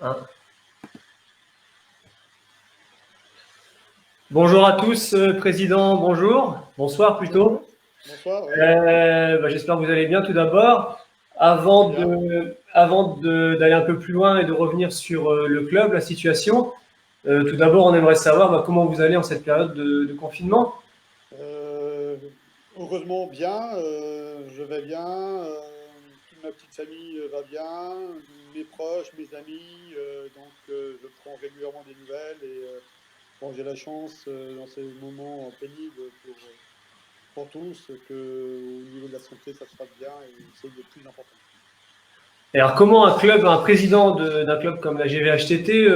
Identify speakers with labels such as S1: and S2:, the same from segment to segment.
S1: Hein. Bonjour à tous, Président, bonjour. Bonsoir plutôt.
S2: Bonjour, bonsoir, oui,
S1: J'espère que vous allez bien tout d'abord.
S2: très
S1: Avant
S2: bien.
S1: d'aller un peu plus loin et de revenir sur le club, la situation, tout d'abord, on aimerait savoir comment vous allez en cette période de confinement.
S2: Euh, Heureusement bien, je vais bien, toute ma petite famille va bien, mes proches, mes amis, je prends régulièrement des nouvelles bon, j'ai la chance dans ces moments pénibles pour tous que au niveau de la santé ça se passe bien et c'est le plus important.
S1: Et alors, comment un président d'un club comme la GVHTT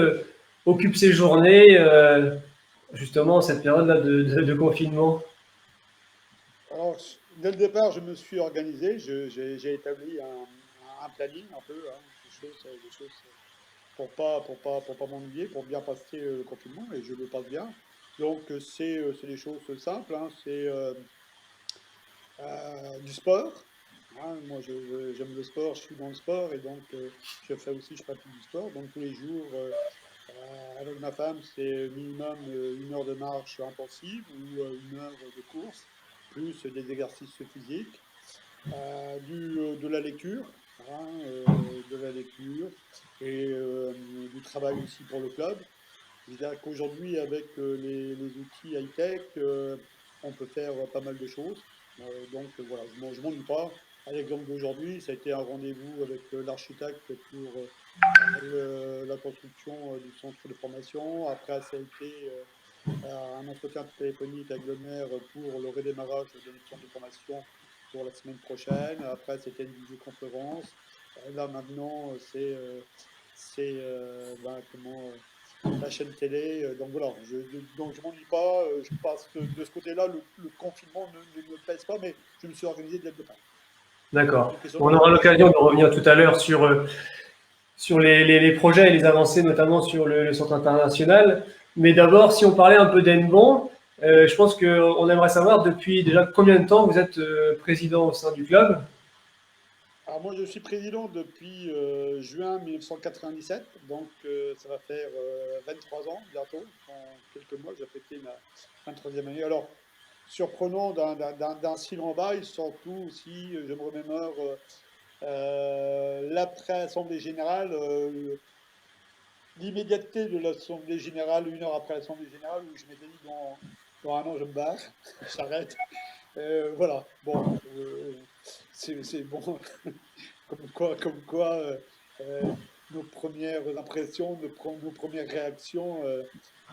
S1: occupe ses journées, justement, en cette période-là de confinement?
S2: Alors, dès le départ, je me suis organisé, j'ai établi un planning un peu, hein, des choses pour pas m'ennuyer, pour bien passer le confinement, et je le passe bien. C'est des choses simples, hein, du sport. Hein, moi, j'aime le sport, je suis dans le sport, je pratique du sport. Donc, tous les jours, avec ma femme, c'est minimum 1 heure de marche intensive ou 1 heure de course, plus des exercices physiques. De la lecture, hein, de la lecture du travail aussi pour le club. Je dirais qu'aujourd'hui, avec les outils high-tech, on peut faire pas mal de choses. Voilà, je m'ennuie pas. À l'exemple d'aujourd'hui, ça a été un rendez-vous avec l'architecte pour la construction du centre de formation. Après, ça a été un entretien téléphonique avec le maire pour le redémarrage de notre centre de formation pour la semaine prochaine. Après, c'était une visioconférence. Là, maintenant, la chaîne télé. Donc voilà, donc je m'ennuie pas. Je passe de ce côté-là, le confinement ne me pèse pas, mais je me suis organisé dès le départ. C'est
S1: D'accord.
S2: une question
S1: On aura l'occasion
S2: d'organisation.
S1: de revenir tout à l'heure sur les projets et les avancées, notamment sur le centre international. Mais d'abord, si on parlait un peu d'Enbon, je pense qu'on aimerait savoir depuis déjà combien de temps vous êtes président au sein du club.
S2: Alors moi, je suis président depuis juin 1997, ça va faire 23 ans bientôt. En quelques mois, j'ai fêté ma 23e année. Alors, surprenant d'un si long bail, surtout si je me remémore l'après-assemblée générale, l'immédiateté de l'assemblée générale, 1 heure après l'assemblée générale, où je m'étais dit dans 1 an, je me barre, j'arrête. Voilà, bon, c'est bon. Comme quoi nos premières impressions, nos premières réactions.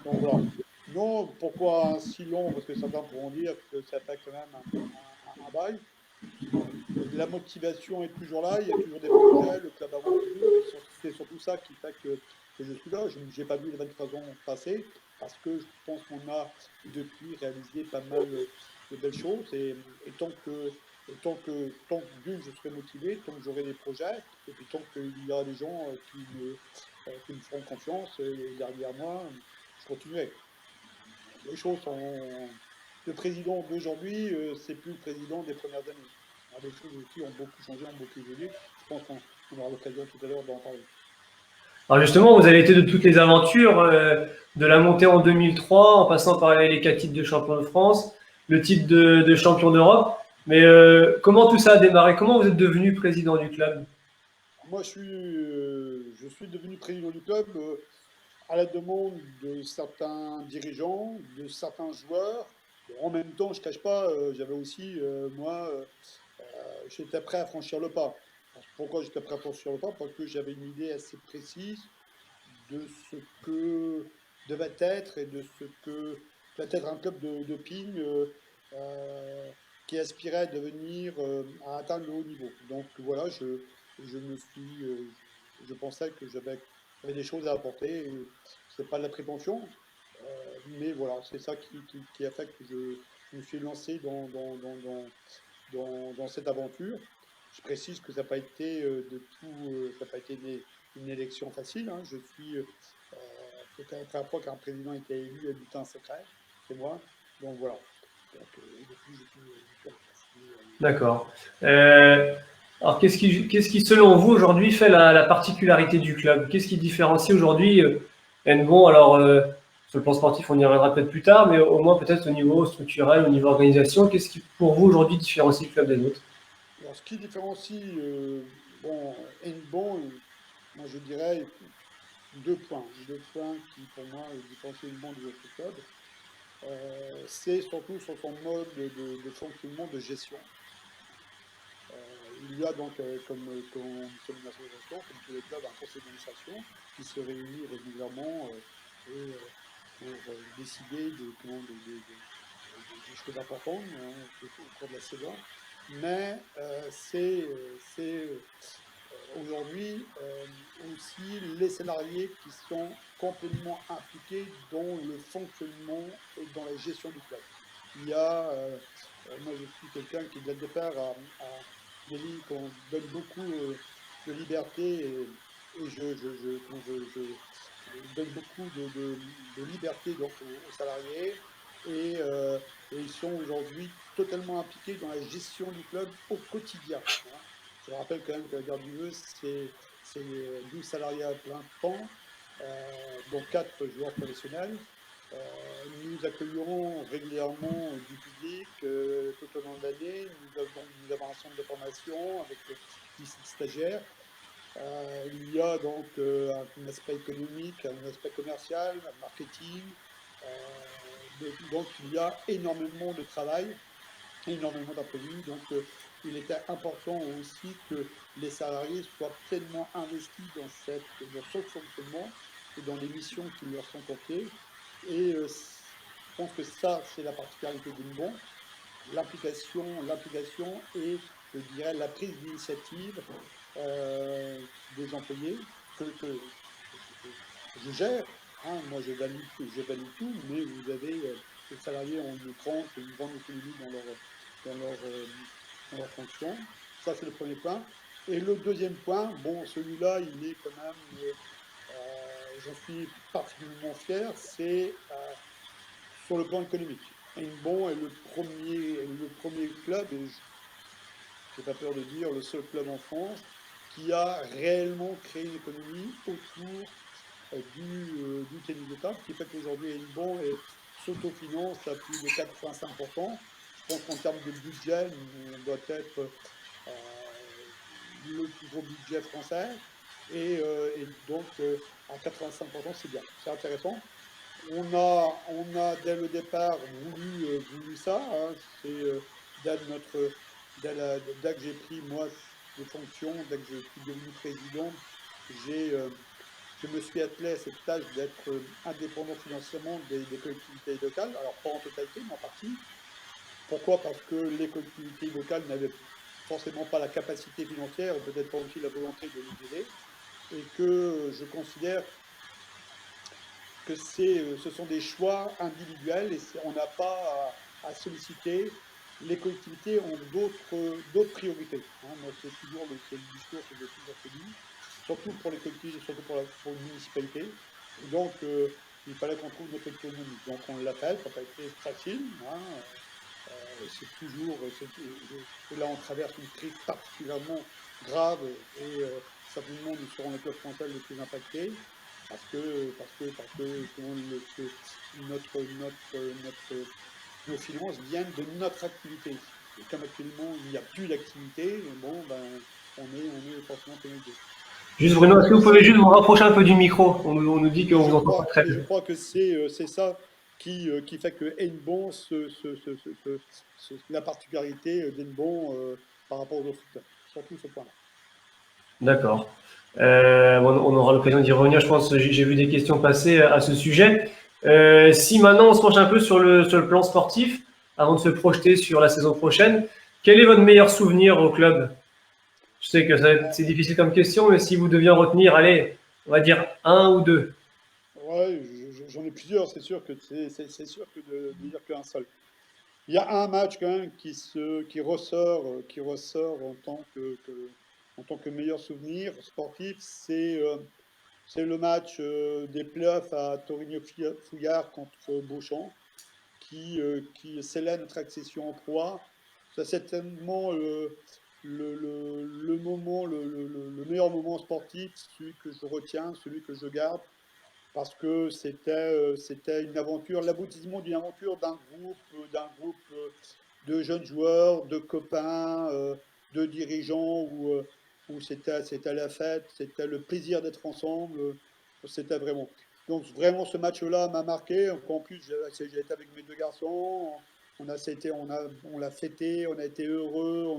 S2: Donc voilà. Non, pourquoi un si long? Parce que certains pourront dire que ça fait quand même un bail. La motivation est toujours là, il y a toujours des projets, le club avance toujours, et c'est surtout ça qui fait que je suis là. Je n'ai pas vu les 23 ans passer, parce que je pense qu'on a depuis réalisé pas mal de belles choses, et tant que d'une, je serai motivé, tant que j'aurai des projets, et puis tant qu'il y aura des gens qui me feront confiance, et derrière moi, je continuerai. Les choses sont. Le président d'aujourd'hui, c'est plus le président des premières années. Alors, les choses aussi ont beaucoup changé, ont beaucoup évolué. Je pense qu'on aura l'occasion tout à l'heure d'en parler.
S1: Alors justement, vous avez été de toutes les aventures, de la montée en 2003, en passant par les 4 titres de champion de France, le titre de champion d'Europe. Mais comment tout ça a démarré? Comment vous êtes devenu président du club?
S2: Moi, je suis devenu président du club à la demande de certains dirigeants, de certains joueurs. Bon, en même temps, je ne cache pas, j'avais aussi, moi, j'étais prêt à franchir le pas. Pourquoi j'étais prêt à franchir le pas? Parce que j'avais une idée assez précise de ce que devait être et de ce que doit être un club de ping euh, qui aspirait à devenir, à atteindre le haut niveau. Donc voilà, je me suis, je pensais que j'avais des choses à apporter. C'est pas de la prétention, mais voilà, c'est ça qui a fait que je me suis lancé dans cette aventure. Je précise que ça n'a pas été ça n'a pas été une élection facile, hein. C'était la première fois qu'un président était élu à bulletin secret, c'est moi. Donc voilà. Et depuis, je suis en place.
S1: D'accord. Alors, qu'est-ce qui, selon vous, aujourd'hui, fait la particularité du club? Qu'est-ce qui différencie aujourd'hui Nbon? Alors, sur le plan sportif, on y reviendra peut-être plus tard, mais au moins peut-être au niveau structurel, au niveau organisation, qu'est-ce qui, pour vous, aujourd'hui, différencie le club des autres?
S2: Alors, ce qui différencie bon, Nbon, moi je dirais deux points qui pour moi différencient Nbon des autres clubs. C'est surtout sur son mode de fonctionnement, de gestion. Il y a donc, comme nous sommes une association, comme tous les clubs, un conseil d'administration qui se réunit régulièrement pour décider des choses importantes au cours de la saison. Mais c'est aujourd'hui aussi les salariés qui sont complètement impliqués dans le fonctionnement et dans la gestion du club. Il y a, moi je suis quelqu'un qui dès le départ a Delhi qu'on donne beaucoup de liberté et je donne beaucoup de liberté donc, aux salariés et ils sont aujourd'hui totalement impliqués dans la gestion du club au quotidien. Hein. Je rappelle quand même que la Garde du Vœu, c'est 12 salariés à plein temps, dont 4 joueurs professionnels. Nous accueillerons régulièrement du public tout au long de l'année. Nous avons un centre de formation avec 10 stagiaires. Il y a donc un aspect économique, un aspect commercial, un marketing. Donc il y a énormément de travail, énormément d'imprévus. Donc il était important aussi que les salariés soient pleinement investis dans ce fonctionnement et dans les missions qui leur sont confiées. Et je pense que ça, c'est la particularité d'Inbon, l'implication et, je dirais, la prise d'initiative des employés que je gère. Hein. Moi, je valide tout, mais vous avez les salariés ont une tranche, une grande autonomie dans leur, euh, dans leur fonction. Ça, c'est le premier point. Et le deuxième point, bon, celui-là, il est quand même, j'en suis particulièrement fier, c'est sur le plan économique. Inbon est le premier club, et je n'ai pas peur de dire le seul club en France, qui a réellement créé une économie autour du tennis de table, qui fait qu'aujourd'hui Inbon s'autofinance à plus de 85%. Je pense qu'en termes de budget, on doit être euh, le plus gros budget français. Et donc, à 85%, c'est bien. C'est intéressant. On a dès le départ voulu ça. Hein. C'est dès que j'ai pris moi des fonctions, dès que je suis devenu président, j'ai, euh, je me suis attelé à cette tâche d'être indépendant financièrement des collectivités locales. Alors pas en totalité, mais en partie. Pourquoi? Parce que les collectivités locales n'avaient forcément pas la capacité financière, ou peut-être pas aussi la volonté de nous aider, et que je considère que ce sont des choix individuels et on n'a pas à solliciter. Les collectivités ont d'autres priorités. Hein. Moi, c'est le discours que j'ai toujours tenu, surtout pour les collectivités, surtout pour les municipalités. Et donc, il fallait qu'on trouve notre autonomie. Donc, on l'appelle, ça n'a pas été facile. Hein. C'est toujours. Et là, on traverse une crise particulièrement grave et certainement nous serons les clubs français les plus impactés parce que nos finances viennent de notre activité. Et comme actuellement il n'y a plus d'activité, bon, ben, on est forcément pénalisé.
S1: Juste
S2: Et je
S1: Bruno, est-ce
S2: crois
S1: que
S2: que
S1: vous pouvez
S2: c'est,
S1: juste vous rapprocher un peu du micro? On nous dit qu'on vous entend pas très
S2: et je
S1: bien.
S2: crois que c'est ça qui fait que Hennebon, la particularité d'Hennebon par rapport aux autres clubs, surtout ce point-là.
S1: D'accord. Bon, on aura l'occasion d'y revenir, je pense. J'ai vu des questions passer à ce sujet. Si maintenant on se penche un peu sur le plan sportif, avant de se projeter sur la saison prochaine, quel est votre meilleur souvenir au club? Je sais que c'est difficile comme question, mais si vous deviez en retenir, allez, on va dire un ou deux.
S2: Ouais, j'en ai plusieurs, c'est sûr que c'est sûr que de dire qu'un seul. Il y a un match quand même qui ressort en tant que meilleur souvenir sportif, c'est le match des playoffs à Torigno-Fouillard contre Beauchamp, qui scellait notre accession en proie. C'est certainement le moment, le meilleur moment sportif, celui que je retiens, celui que je garde, parce que c'était une aventure, l'aboutissement d'une aventure d'un groupe de jeunes joueurs, de copains, de dirigeants, où c'était la fête, c'était le plaisir d'être ensemble, c'était vraiment. Donc vraiment ce match-là m'a marqué. En plus, j'ai été avec mes deux garçons, on l'a fêté, on a été heureux,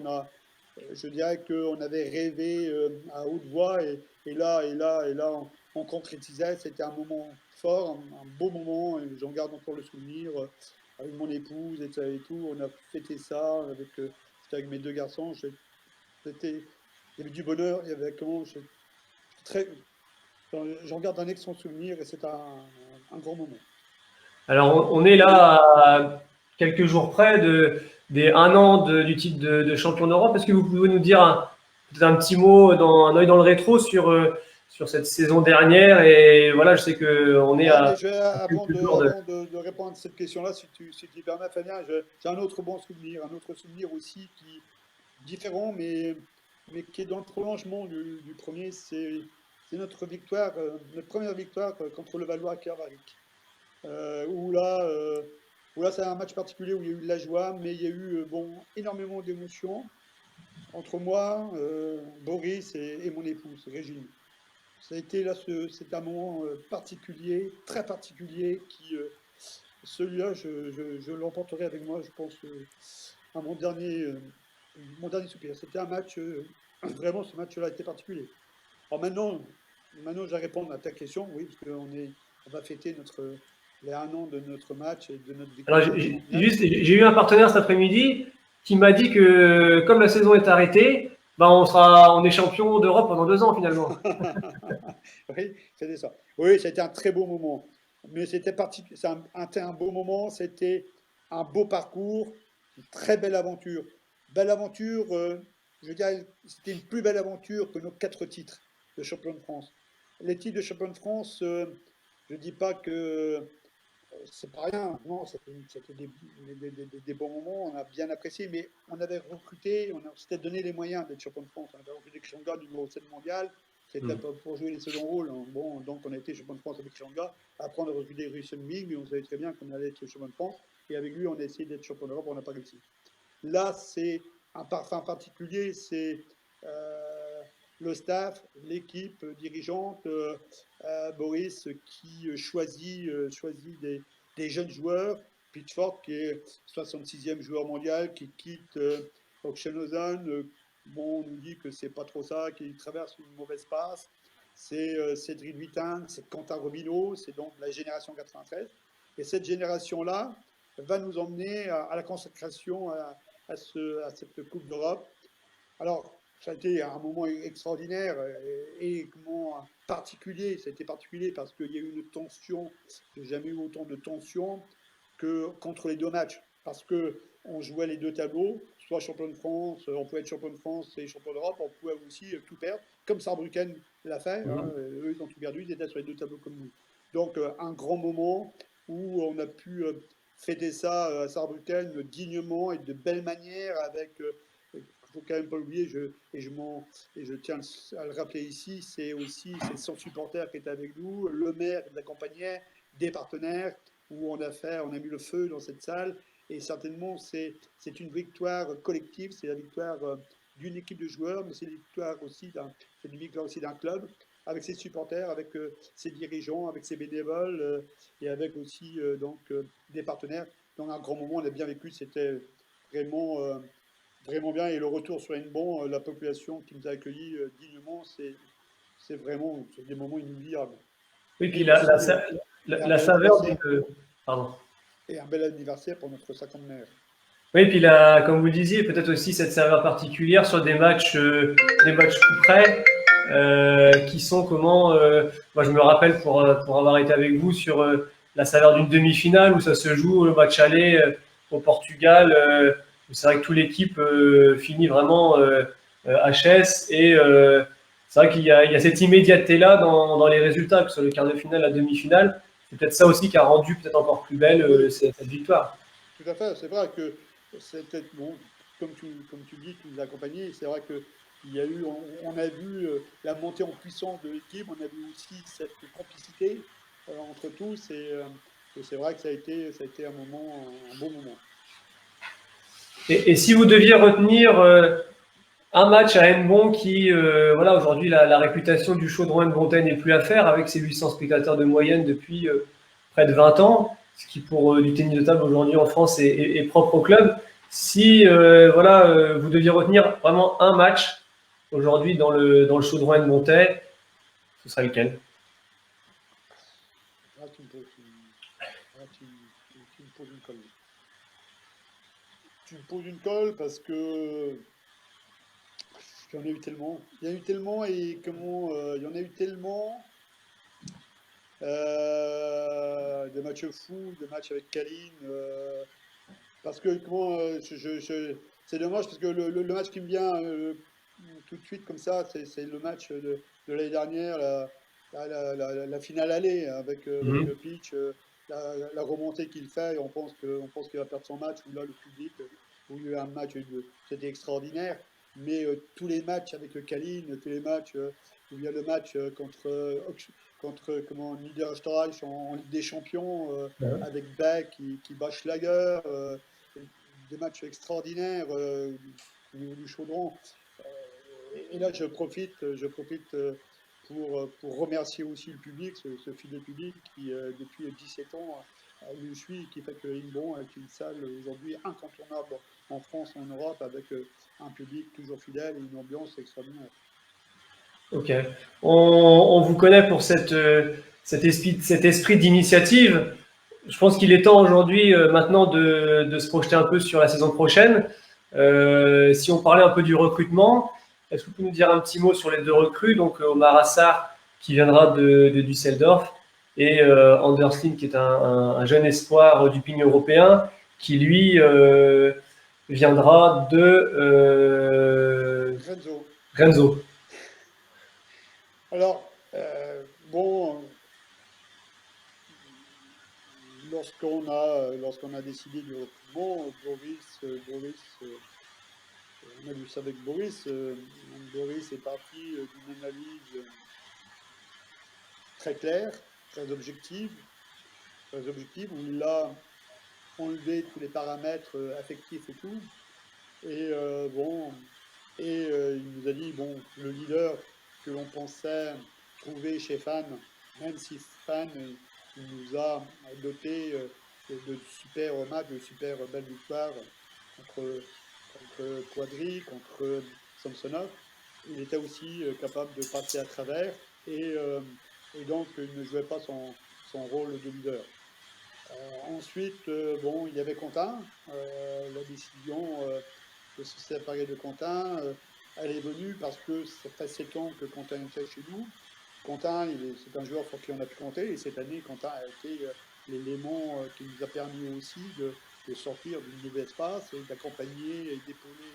S2: je dirais qu'on avait rêvé à haute voix et là, on concrétisait. C'était un moment fort, un beau moment. Et j'en garde encore le souvenir avec mon épouse et tout. On a fêté ça c'était avec mes deux garçons. Il y avait du bonheur, il y avait comment, très, j'en garde un excellent souvenir et c'est un grand moment.
S1: Alors, on est là à quelques jours près des 1 an du titre de champion d'Europe. Est-ce que vous pouvez nous dire peut-être un petit mot, un œil dans le rétro sur cette saison dernière? Et voilà, je sais qu'on est
S2: Ouais, mais
S1: à
S2: avant
S1: quelques jours de.
S2: de répondre à cette question-là, si tu permets, Fabien, j'ai un autre bon souvenir, un autre souvenir aussi différent, mais qui est dans le prolongement du premier. C'est notre première victoire contre le Valois à Kervarik. Euh, où là, euh, où là, c'est un match particulier où il y a eu de la joie, mais il y a eu bon, énormément d'émotions entre moi, Boris et mon épouse, Régine. Ça a été là, c'est un moment particulier, très particulier, celui-là, je l'emporterai avec moi, je pense, à mon dernier soupir. C'était un match, vraiment, ce match-là était particulier. Alors maintenant, je vais répondre à ta question, oui, parce on va fêter les 1 an de notre match et de notre
S1: Alors,
S2: victoire en finale.
S1: j'ai eu un partenaire cet après-midi qui m'a dit que comme la saison est arrêtée, ben on est champion d'Europe pendant 2 ans finalement.
S2: Oui, c'était ça. Oui, c'était un très beau moment. Mais c'était un beau moment, c'était un beau parcours, une très belle aventure. Belle aventure, je dirais, c'était une plus belle aventure que nos 4 titres de champion de France. Les titres de champion de France, je ne dis pas que c'est pas rien, non, c'était des bons moments, on a bien apprécié, mais on avait recruté, on s'était donné les moyens d'être champion de France. On avait recruté Kishanga, numéro 7 mondial, qui était pour jouer les seconds rôles. Bon, donc on a été champion de France avec Kishanga. Après, on a recruté Russell Ming, mais on savait très bien qu'on allait être champion de France. Et avec lui, on a essayé d'être champion d'Europe, on n'a pas réussi. Là, c'est un parfum particulier, c'est le staff, l'équipe dirigeante, Boris qui choisit des jeunes joueurs. Pitchford qui est 66e joueur mondial, qui quitte Oceanozan. Bon, on nous dit que c'est pas trop ça, qu'il traverse une mauvaise passe. C'est Cédric Vuittin, c'est Quentin Robineau, c'est donc la génération 93. Et cette génération-là va nous emmener à la consécration à cette Coupe d'Europe. Alors, ça a été un moment extraordinaire et particulier. Ça a été particulier parce qu'il y a eu une tension. J'ai jamais eu autant de tension que contre les 2 matchs. Parce que on jouait les 2 tableaux, soit champion de France, on pouvait être champion de France et champion d'Europe, on pouvait aussi tout perdre, comme Saarbrücken l'a fait. Hein, eux, ils ont tout perdu, ils étaient sur les 2 tableaux comme nous. Donc, un grand moment où on a pu fêter ça à Saarbrücken dignement et de belle manière avec il ne faut quand même pas oublier, je tiens à le rappeler ici, c'est 100 supporters qui étaient avec nous, le maire qui nous accompagnait, des partenaires, où on a mis le feu dans cette salle, et certainement c'est une victoire collective, c'est la victoire d'une équipe de joueurs, mais c'est une victoire aussi d'un club, avec ses supporters, avec ses dirigeants, avec ses bénévoles, et avec aussi des partenaires. Donc un grand moment, on a bien vécu, c'était vraiment vraiment bien. Et le retour sur Hennebont, la population qui nous a accueillis dignement, c'est des moments inoubliables.
S1: Oui, puis
S2: Et aussi
S1: la saveur pardon.
S2: et un bel anniversaire pour notre cinquantenaire.
S1: Oui, puis comme vous disiez, peut-être aussi cette saveur particulière sur des matchs tout près, qui sont comment. Moi, je me rappelle pour avoir été avec vous sur la saveur d'une demi-finale où ça se joue le match aller au Portugal. C'est vrai que toute l'équipe finit vraiment HS et c'est vrai il y a cette immédiateté-là dans les résultats, que ce soit le quart de finale, la demi-finale. C'est peut-être ça aussi qui a rendu peut-être encore plus belle
S2: Oui,
S1: cette victoire.
S2: tout à fait. C'est vrai que c'était bon. comme tu dis, tu nous as accompagnés. C'est vrai que il y a eu, on a vu la montée en puissance de l'équipe, on a vu aussi cette complicité entre tous, et c'est vrai que ça a été un bon moment.
S1: Et si vous deviez retenir un match à Hennebont qui, voilà, aujourd'hui, la réputation du Chaudron Hennebontais n'est plus à faire avec ses 800 spectateurs de moyenne depuis près de 20 ans, ce qui pour du tennis de table aujourd'hui en France est propre au club. Si voilà, vous deviez retenir vraiment un match aujourd'hui dans le Chaudron Hennebontais, ce serait lequel?
S2: Là, tu me poses une colle. Tu me poses une colle parce que il y en a eu tellement. Il y en a eu tellement et comment il y en a eu tellement de matchs fous, de matchs avec Kaline. Parce que comment c'est dommage parce que le match qui me vient tout de suite comme ça, c'est le match de l'année dernière, la finale aller avec
S1: Mhm.
S2: Jokic, la remontée qu'il fait, et on pense qu'il va perdre son match, où là le public, où il y a eu un match, c'était extraordinaire. Mais tous les matchs avec Kaline, tous les matchs où il y a le match contre comment, Niederösterreich en Ligue des Champions,
S1: Ouais.
S2: avec Beck qui bat Schlager, des matchs extraordinaires au niveau du chaudron. Et là, je profite pour remercier aussi le public, ce fidèle public qui, depuis 17 ans, nous suit, qui fait que Inbon est une salle aujourd'hui incontournable en France, en Europe, avec un public toujours fidèle et une ambiance extraordinaire.
S1: Ok. On vous connaît pour cet esprit d'initiative. Je pense qu'il est temps aujourd'hui, maintenant, de se projeter un peu sur la saison prochaine. Si on parlait un peu du recrutement, est-ce que vous pouvez nous dire un petit mot sur les deux recrues, donc Omar Assar qui viendra de Düsseldorf et Anderslin qui est un jeune espoir du pignon européen qui lui viendra de
S2: Renzo.
S1: Renzo.
S2: Alors, bon, lorsqu'on a décidé du recrutement, on a vu ça avec Boris. Boris est parti d'une analyse très claire, très objective, où il a enlevé tous les paramètres affectifs et tout. Et bon, il nous a dit bon, le leader que l'on pensait trouver chez Fan, même si Fan il nous a doté de super matchs, de super belles victoires contre, contre Quadri, contre Samsonov, il était aussi capable de passer à travers et donc il ne jouait pas son rôle de leader. Ensuite, bon, il y avait Quentin, la décision de se séparer de Quentin, elle est venue parce que ça fait 7 ans que Quentin était chez nous. Quentin, c'est un joueur pour qui on a pu compter, et cette année, Quentin a été l'élément qui nous a permis aussi de sortir du nouvel espace et d'accompagner et d'épauler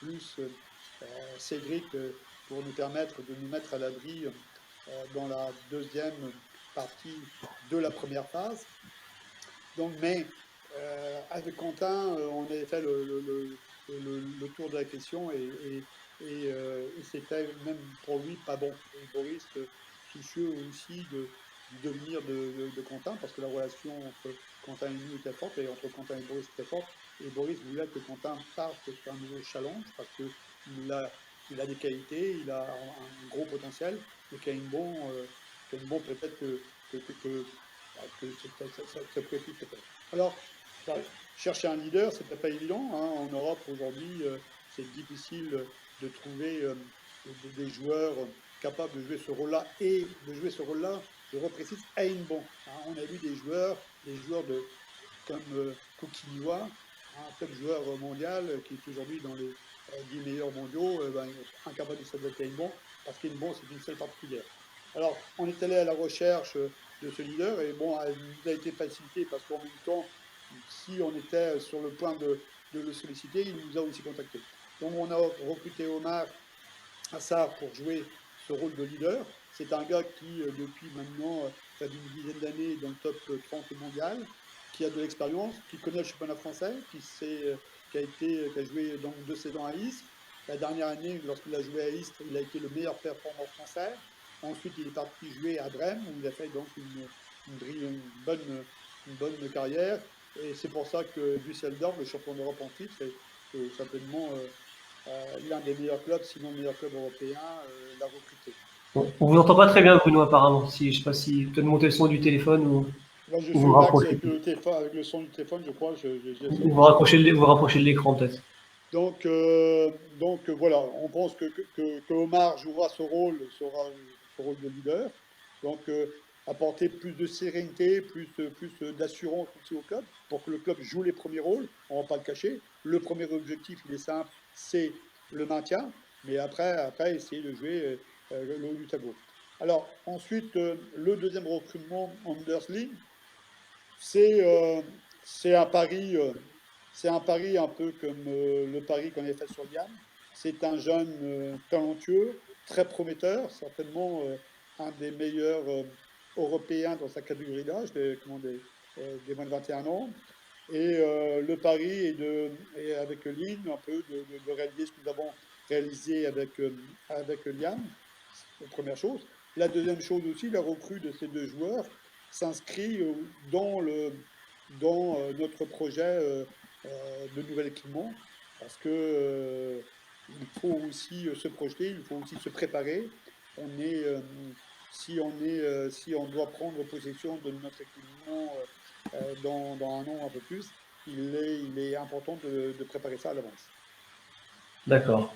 S2: plus Cédric pour nous permettre de nous mettre à l'abri dans la deuxième partie de la première phase. Donc, mais avec Quentin, on avait fait le tour de la question et c'était même pour lui pas bon. Et Boris, soucieux aussi du devenir de Quentin, parce que la relation entre Quentin et nous était forte, et entre Quentin et Boris était forte, et Boris voulait que Quentin parte sur un nouveau challenge, parce qu'il a des qualités, il a un gros potentiel, et qu'il a une bonne peut-être que ça pourrait plus se faire. Alors, bah, chercher un leader, c'était pas évident. Hein. En Europe, aujourd'hui, c'est difficile de trouver des joueurs capables de jouer ce rôle-là et de jouer ce rôle-là, je reprécise, à une banque. Hein. On a vu des joueurs comme Kokiniwa, un top joueur mondial qui est aujourd'hui dans les 10 meilleurs mondiaux, incapable de s'adapter à une banque, parce qu'une banque, c'est une seule particulière. Alors, on est allé à la recherche de ce leader et bon, elle nous a été facilitée parce qu'en même temps, si on était sur le point de le solliciter, il nous a aussi contactés. Donc, on a recruté Omar Assar pour jouer ce rôle de leader. C'est un gars qui, depuis maintenant près d'une dizaine d'années, est dans le top 30 mondial, qui a de l'expérience, qui connaît le championnat français, qui a joué donc 2 saisons à Istres. La dernière année, lorsqu'il a joué à Istres, il a été le meilleur performant français. Ensuite, il est parti jouer à Brême, où il a fait donc une bonne carrière. Et c'est pour ça que Düsseldorf, le champion d'Europe en titre, est certainement l'un des meilleurs clubs, sinon le meilleur club européen, l'a recruté.
S1: Bon, on vous entend pas très bien, Bruno, apparemment. Si, je sais pas si peut-être monter le son du téléphone
S2: Moi, je
S1: ou
S2: suis
S1: vous
S2: au max
S1: rapprochez,
S2: avec le téléphone, avec le son du téléphone, je crois. J'essaie
S1: ou
S2: de
S1: vous
S2: changer.
S1: rapprochez vous rapprochez de l'écran, peut-être.
S2: Voilà, on pense que Omar jouera ce rôle de leader. Donc, apporter plus de sérénité, plus d'assurance aussi au club, pour que le club joue les premiers rôles. On ne va pas le cacher. Le premier objectif, il est simple, c'est le maintien. Mais après essayer de jouer le haut du tableau. Alors, ensuite, le deuxième recrutement, Anders Lee, c'est c'est un pari, c'est un pari un peu comme le pari qu'on avait fait sur Liam. C'est un jeune talentueux, très prometteur, certainement un des meilleurs européens dans sa catégorie d'âge, des moins de 21 ans. Et le pari est avec Lynn, un peu de réaliser ce que nous avons réalisé avec Liam, la première chose. La deuxième chose aussi, la recrue de ces deux joueurs s'inscrit dans notre projet de nouvel équipement, parce que il faut aussi se projeter, il faut aussi se préparer. On est, si on doit prendre possession de notre équipement dans un an, un peu plus, il est important de préparer ça à l'avance.
S1: D'accord.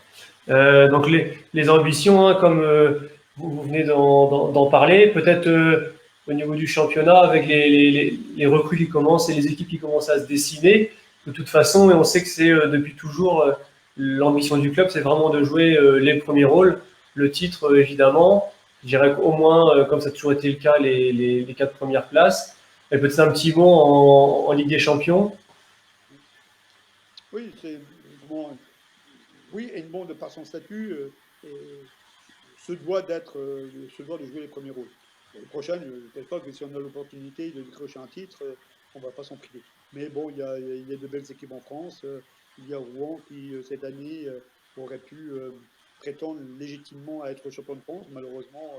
S1: Donc les ambitions, hein, comme vous venez d'en parler, peut-être au niveau du championnat, avec les recrues qui commencent et les équipes qui commencent à se dessiner, de toute façon, et on sait que c'est depuis toujours l'ambition du club, c'est vraiment de jouer les premiers rôles, le titre évidemment, je dirais qu'au moins, comme ça a toujours été le cas, les 4 premières places, et peut-être un petit mot en Ligue des Champions.
S2: Oui, oui, Edmond, de par son statut, se doit de jouer les premiers rôles. L'année prochaine, je ne cache pas que si on a l'opportunité de décrocher un titre, on ne va pas s'en priver. Mais bon, il y a de belles équipes en France. Il y a Rouen qui, cette année, aurait pu prétendre légitimement à être champion de France. Malheureusement,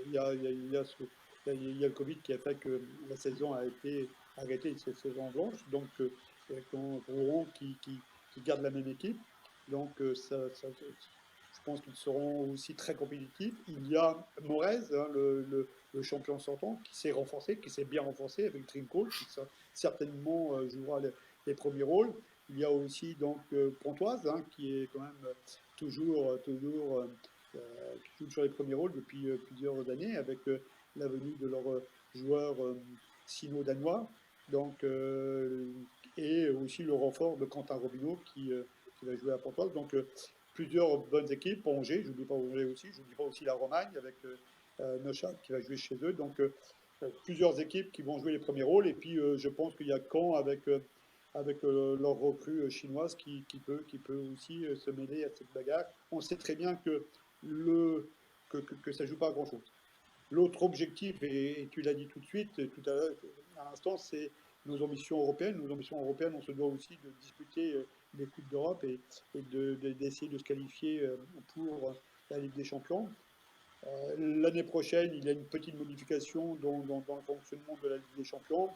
S2: il y a le Covid qui a fait que la saison a été arrêtée, cette saison blanche. Donc, Rouen qui garde la même équipe. Donc, je pense qu'ils seront aussi très compétitifs. Il y a Morez, hein, le champion sortant, qui s'est renforcé, qui s'est bien renforcé avec Trinco, qui certainement jouera les premiers rôles. Il y a aussi donc Pontoise, hein, qui est quand même qui joue sur les premiers rôles depuis plusieurs années, avec la venue de leur joueur sino-danois. Donc, et aussi le renfort de Quentin Robineau qui va jouer à Pontoise. Donc, plusieurs bonnes équipes. Angers, je n'oublie pas Angers aussi, je n'oublie pas aussi la Romagne avec Neuchâtel qui va jouer chez eux. Donc plusieurs équipes qui vont jouer les premiers rôles. Et puis je pense qu'il y a Caen avec leur recrue chinoise qui peut aussi se mêler à cette bagarre. On sait très bien que ça ne joue pas à grand-chose. L'autre objectif, et tu l'as dit tout de suite, tout à l'instant, c'est nos ambitions européennes. Nos ambitions européennes, on se doit aussi de disputer les Coupes d'Europe et d'essayer de se qualifier pour la Ligue des Champions. L'année prochaine, il y a une petite modification dans le fonctionnement de la Ligue des Champions.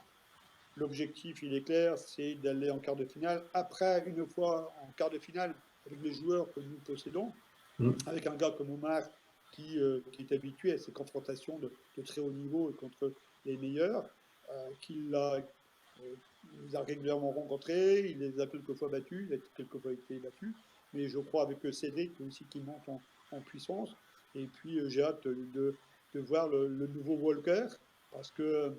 S2: L'objectif, il est clair, c'est d'aller en quart de finale. Après, une fois en quart de finale, avec les joueurs que nous possédons, avec un gars comme Omar qui est habitué à ces confrontations de très haut niveau et contre les meilleurs, qu'il a, il a régulièrement rencontrés, il les a quelquefois battus, il a quelquefois été battu, mais je crois avec Cédric aussi qui monte en puissance. Et puis j'ai hâte de voir le nouveau Walker, parce que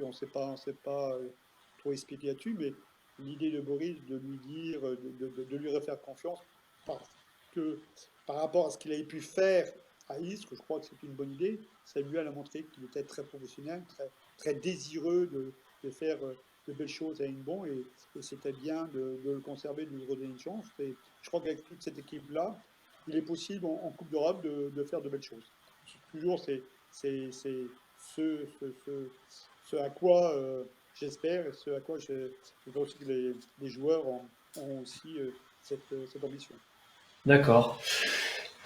S2: on ne s'est pas trop expliqué là-dessus, mais l'idée de Boris de lui dire, de lui refaire confiance, parce que par rapport à ce qu'il avait pu faire à Istres, je crois que c'est une bonne idée. Samuel a montré qu'il était très professionnel, très désireux de faire de belles choses à Inbon, et c'était bien de le conserver, de lui redonner une chance. Et je crois qu'avec toute cette équipe-là, il est possible en Coupe d'Europe de faire de belles choses. Toujours, c'est ce à quoi j'espère, ce à quoi je voudrais aussi que les joueurs ont aussi cette ambition.
S1: D'accord.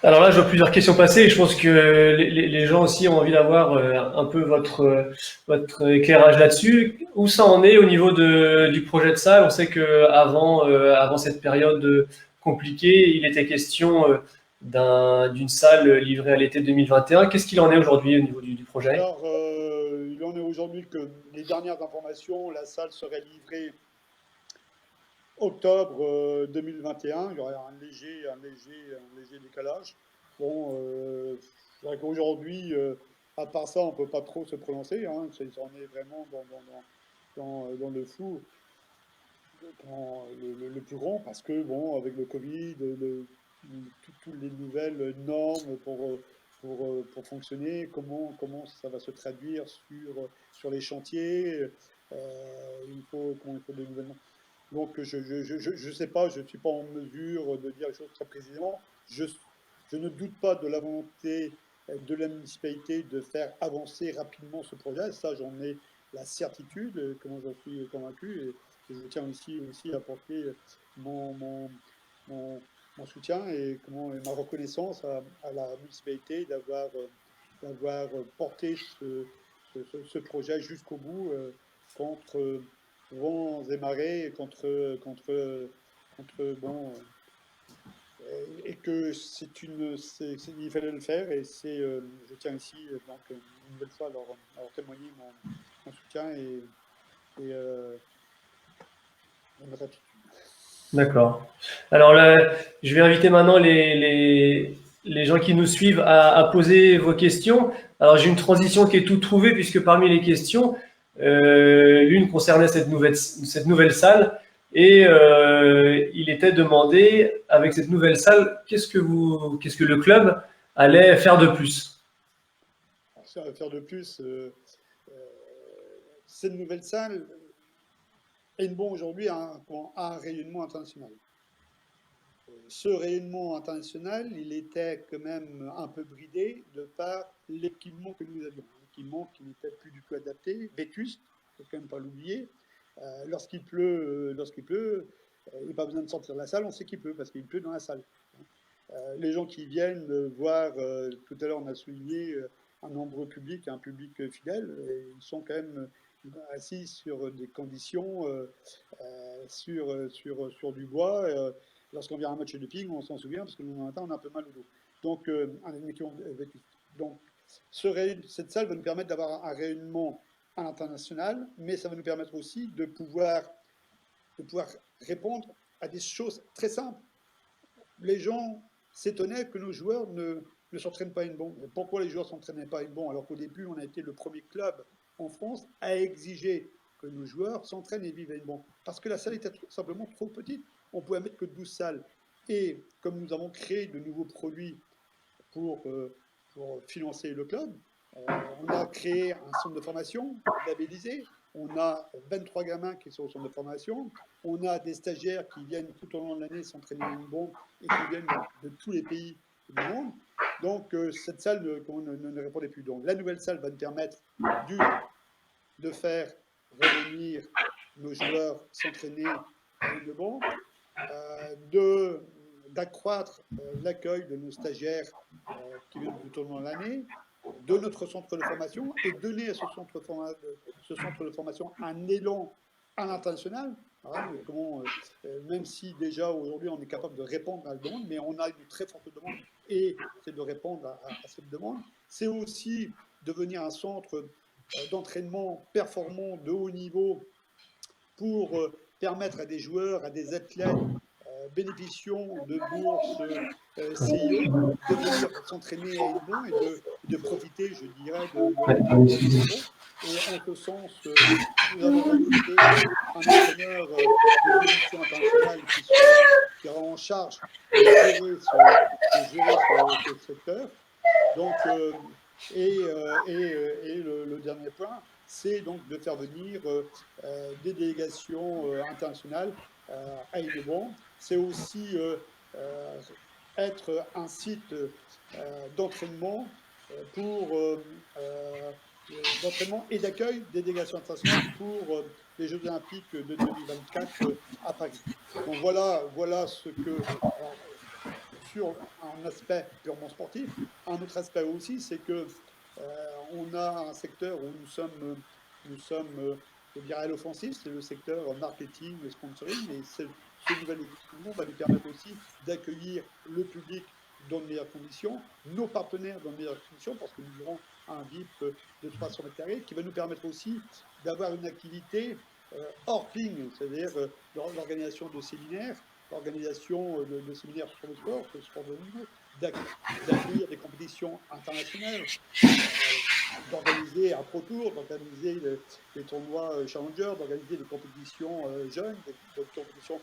S1: Alors là, je vois plusieurs questions passer et je pense que les gens aussi ont envie d'avoir un peu votre éclairage là-dessus. Où ça en est au niveau du projet de salle? On sait que avant cette période compliquée, il était question d'une salle livrée à l'été 2021. Qu'est-ce qu'il en est aujourd'hui au niveau du projet?
S2: Alors, il en est aujourd'hui que les dernières informations, la salle serait livrée octobre 2021. Il y aurait un léger décalage. Bon, c'est vrai qu'aujourd'hui, à part ça, on ne peut pas trop se prononcer. Hein. On est vraiment dans le flou, dans le plus grand, parce que, bon, avec le Covid, toutes les nouvelles normes pour fonctionner, comment ça va se traduire sur les chantiers, comment il faut des nouvelles normes. Donc, je sais pas, je ne suis pas en mesure de dire les choses très précisément. Je ne doute pas de la volonté de la municipalité de faire avancer rapidement ce projet. Ça, j'en ai la certitude, comment j'en suis convaincu. Et je tiens aussi à apporter mon, mon, mon, mon soutien et ma reconnaissance à la municipalité d'avoir porté ce projet jusqu'au bout contre vents et marées, bon, et que il fallait le faire. Et je tiens ici donc une nouvelle fois à leur témoigner mon soutien et ma gratitude.
S1: D'accord. Alors là, je vais inviter maintenant les gens qui nous suivent à poser vos questions. Alors j'ai une transition qui est toute trouvée puisque parmi les questions, l'une concernait cette nouvelle salle et il était demandé avec cette nouvelle salle, qu'est-ce que le club allait faire de plus?
S2: Alors, ça va faire de plus. Euh, cette nouvelle salle, Hennebont aujourd'hui a un rayonnement international. Ce rayonnement international, il était quand même un peu bridé de par l'équipement que nous avions. Un équipement qui n'était plus du tout adapté, vétuste, il ne faut quand même pas l'oublier. Lorsqu'il pleut, il n'y a pas besoin de sortir de la salle, on sait qu'il pleut parce qu'il pleut dans la salle. Les gens qui viennent voir, tout à l'heure on a souligné un nombreux public, un public fidèle, et ils sont quand même assis sur des conditions, sur du bois. Lorsqu'on vient à un match de ping, on s'en souvient parce que le lendemain matin, on a un peu mal au dos. Donc, un équipement vétuste. Donc, cette salle va nous permettre d'avoir un rayonnement à l'international, mais ça va nous permettre aussi de pouvoir répondre à des choses très simples. Les gens s'étonnaient que nos joueurs ne s'entraînent pas Hennebont. Pourquoi les joueurs ne s'entraînaient pas Hennebont alors qu'au début, on a été le premier club en France à exiger que nos joueurs s'entraînent et vivent à Hennebont? Parce que la salle était tout simplement trop petite. On pouvait mettre que 12 salles. Et comme nous avons créé de nouveaux produits pour, pour financer le club, on a créé un centre de formation labellisé. On a 23 gamins qui sont au centre de formation. On a des stagiaires qui viennent tout au long de l'année s'entraîner à une bombe et qui viennent de tous les pays du monde. Donc, cette salle ne répondait plus. Donc, la nouvelle salle va nous permettre de faire revenir nos joueurs s'entraîner à une bombe, d'accroître l'accueil de nos stagiaires qui viennent tout au long de l'année, de notre centre de formation et donner à ce centre de formation un élan à l'international. Même si déjà aujourd'hui on est capable de répondre à la demande, mais on a une très forte demande et c'est de répondre à cette demande. C'est aussi devenir un centre d'entraînement performant de haut niveau pour permettre à des joueurs, à des athlètes bénéficiant de bourses CIO de venir s'entraîner à Hennebont et de profiter, je dirais, de Hennebont. Et en ce sens, nous avons recruté un entraîneur de dimension internationale qui sera en charge de gérer ce secteur. Donc, le dernier point, c'est donc de faire venir des délégations internationales à Hennebont. C'est aussi être un site d'entraînement pour d'entraînement et d'accueil des délégations internationales pour les Jeux Olympiques de 2024 à Paris. Donc voilà ce que, alors, sur un aspect purement sportif, un autre aspect aussi, c'est que on a un secteur où nous sommes je dirais, à l'offensive, c'est le secteur marketing et sponsoring, et ce nouvel équipement va nous permettre aussi d'accueillir le public dans de meilleures conditions, nos partenaires dans de meilleures conditions, parce que nous aurons un VIP de 300 mètres carrés qui va nous permettre aussi d'avoir une activité hors ping, c'est-à-dire l'organisation de séminaires, l'organisation de séminaires sur le sport de haut niveau, d'accueillir des compétitions internationales, d'organiser un Pro Tour, d'organiser des tournois Challenger, d'organiser des compétitions jeunes, des compétitions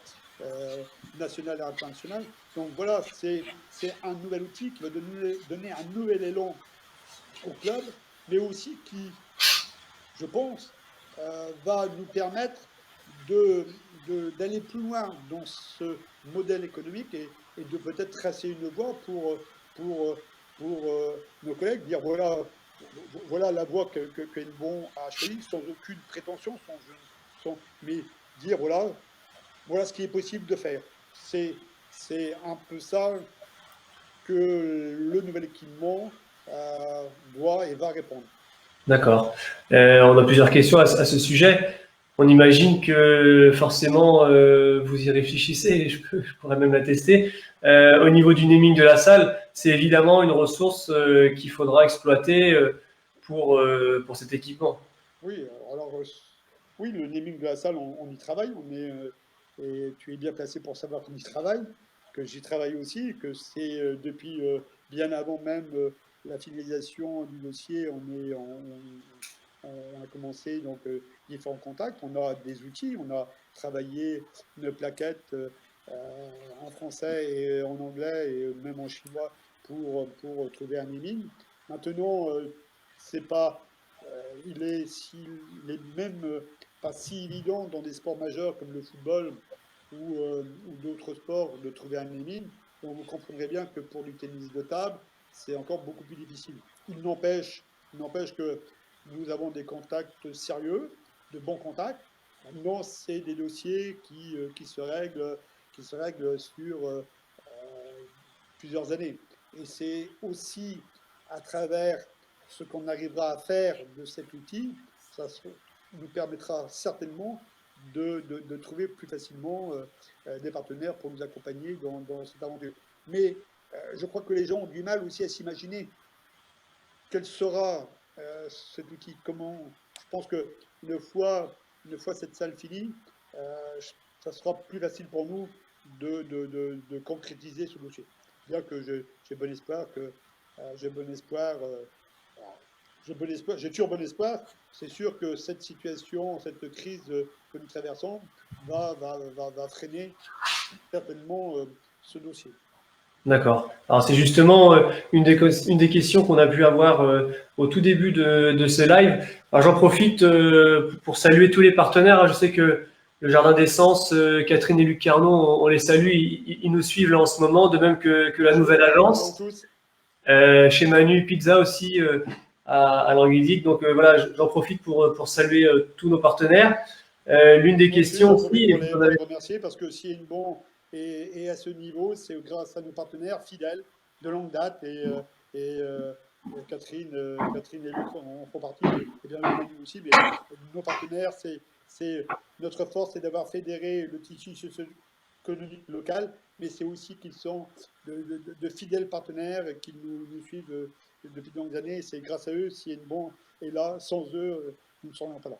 S2: nationales et internationales. Donc voilà, c'est un nouvel outil qui va donner un nouvel élan au club, mais aussi qui, je pense, va nous permettre d'aller plus loin dans ce modèle économique et de peut-être tracer une voie pour, nos collègues, dire voilà la voie que Henbon a choisie sans aucune prétention, mais dire voilà ce qui est possible de faire. C'est un peu ça que le nouvel équipement doit et va répondre.
S1: D'accord. On a plusieurs questions à ce sujet. On imagine que forcément vous y réfléchissez, je pourrais même l'attester. Au niveau du naming de la salle, c'est évidemment une ressource qu'il faudra exploiter pour cet équipement.
S2: Oui, alors oui, le naming de la salle, on y travaille, et tu es bien placé pour savoir qu'on y travaille, que j'y travaille aussi, que c'est depuis bien avant même la finalisation du dossier, on a commencé donc différents contacts, on a des outils, on a travaillé une plaquette en français et en anglais et même en chinois pour trouver un naming. Maintenant, c'est pas il est même pas si évident dans des sports majeurs comme le football ou d'autres sports de trouver un naming. Donc vous comprendrez bien que pour du tennis de table, c'est encore beaucoup plus difficile. Il n'empêche que nous avons des contacts sérieux, de bons contacts. Maintenant, c'est des dossiers qui se règlent sur plusieurs années. Et c'est aussi à travers ce qu'on arrivera à faire de cet outil, ça nous permettra certainement de trouver plus facilement des partenaires pour nous accompagner dans cette aventure. Mais je crois que les gens ont du mal aussi à s'imaginer quel sera cet outil, comment. Je pense que une fois cette salle finie, ça sera plus facile pour nous de concrétiser ce dossier. Bien que j'ai bon espoir que j'ai bon espoir, j'ai toujours bon espoir. C'est sûr que cette situation, cette crise que nous traversons va freiner certainement ce dossier.
S1: D'accord. Alors c'est justement une des questions qu'on a pu avoir au tout début de ce live. Alors j'en profite pour saluer tous les partenaires. Je sais que le Jardin d'Essence, Catherine et Luc Carnot, on les salue, ils nous suivent là en ce moment, de même que la nouvelle
S2: Bonjour
S1: agence.
S2: tous.
S1: Chez Manu Pizza aussi à Languedic. Donc voilà, j'en profite pour saluer tous nos partenaires. L'une des
S2: Moi aussi,
S1: questions
S2: j'en
S1: aussi,
S2: profite
S1: et
S2: pour
S1: vous en
S2: les
S1: avez
S2: remercier parce que si Bon est à ce niveau, c'est grâce à nos partenaires fidèles de longue date et, euh, Catherine et Luc en font partie, et bien Manu aussi, mais nos partenaires, c'est notre force, c'est d'avoir fédéré le tissu socio-économique local, mais c'est aussi qu'ils sont de fidèles partenaires qui nous suivent depuis de longues années. C'est grâce à eux si Bon est là. Sans eux, nous ne serions pas là.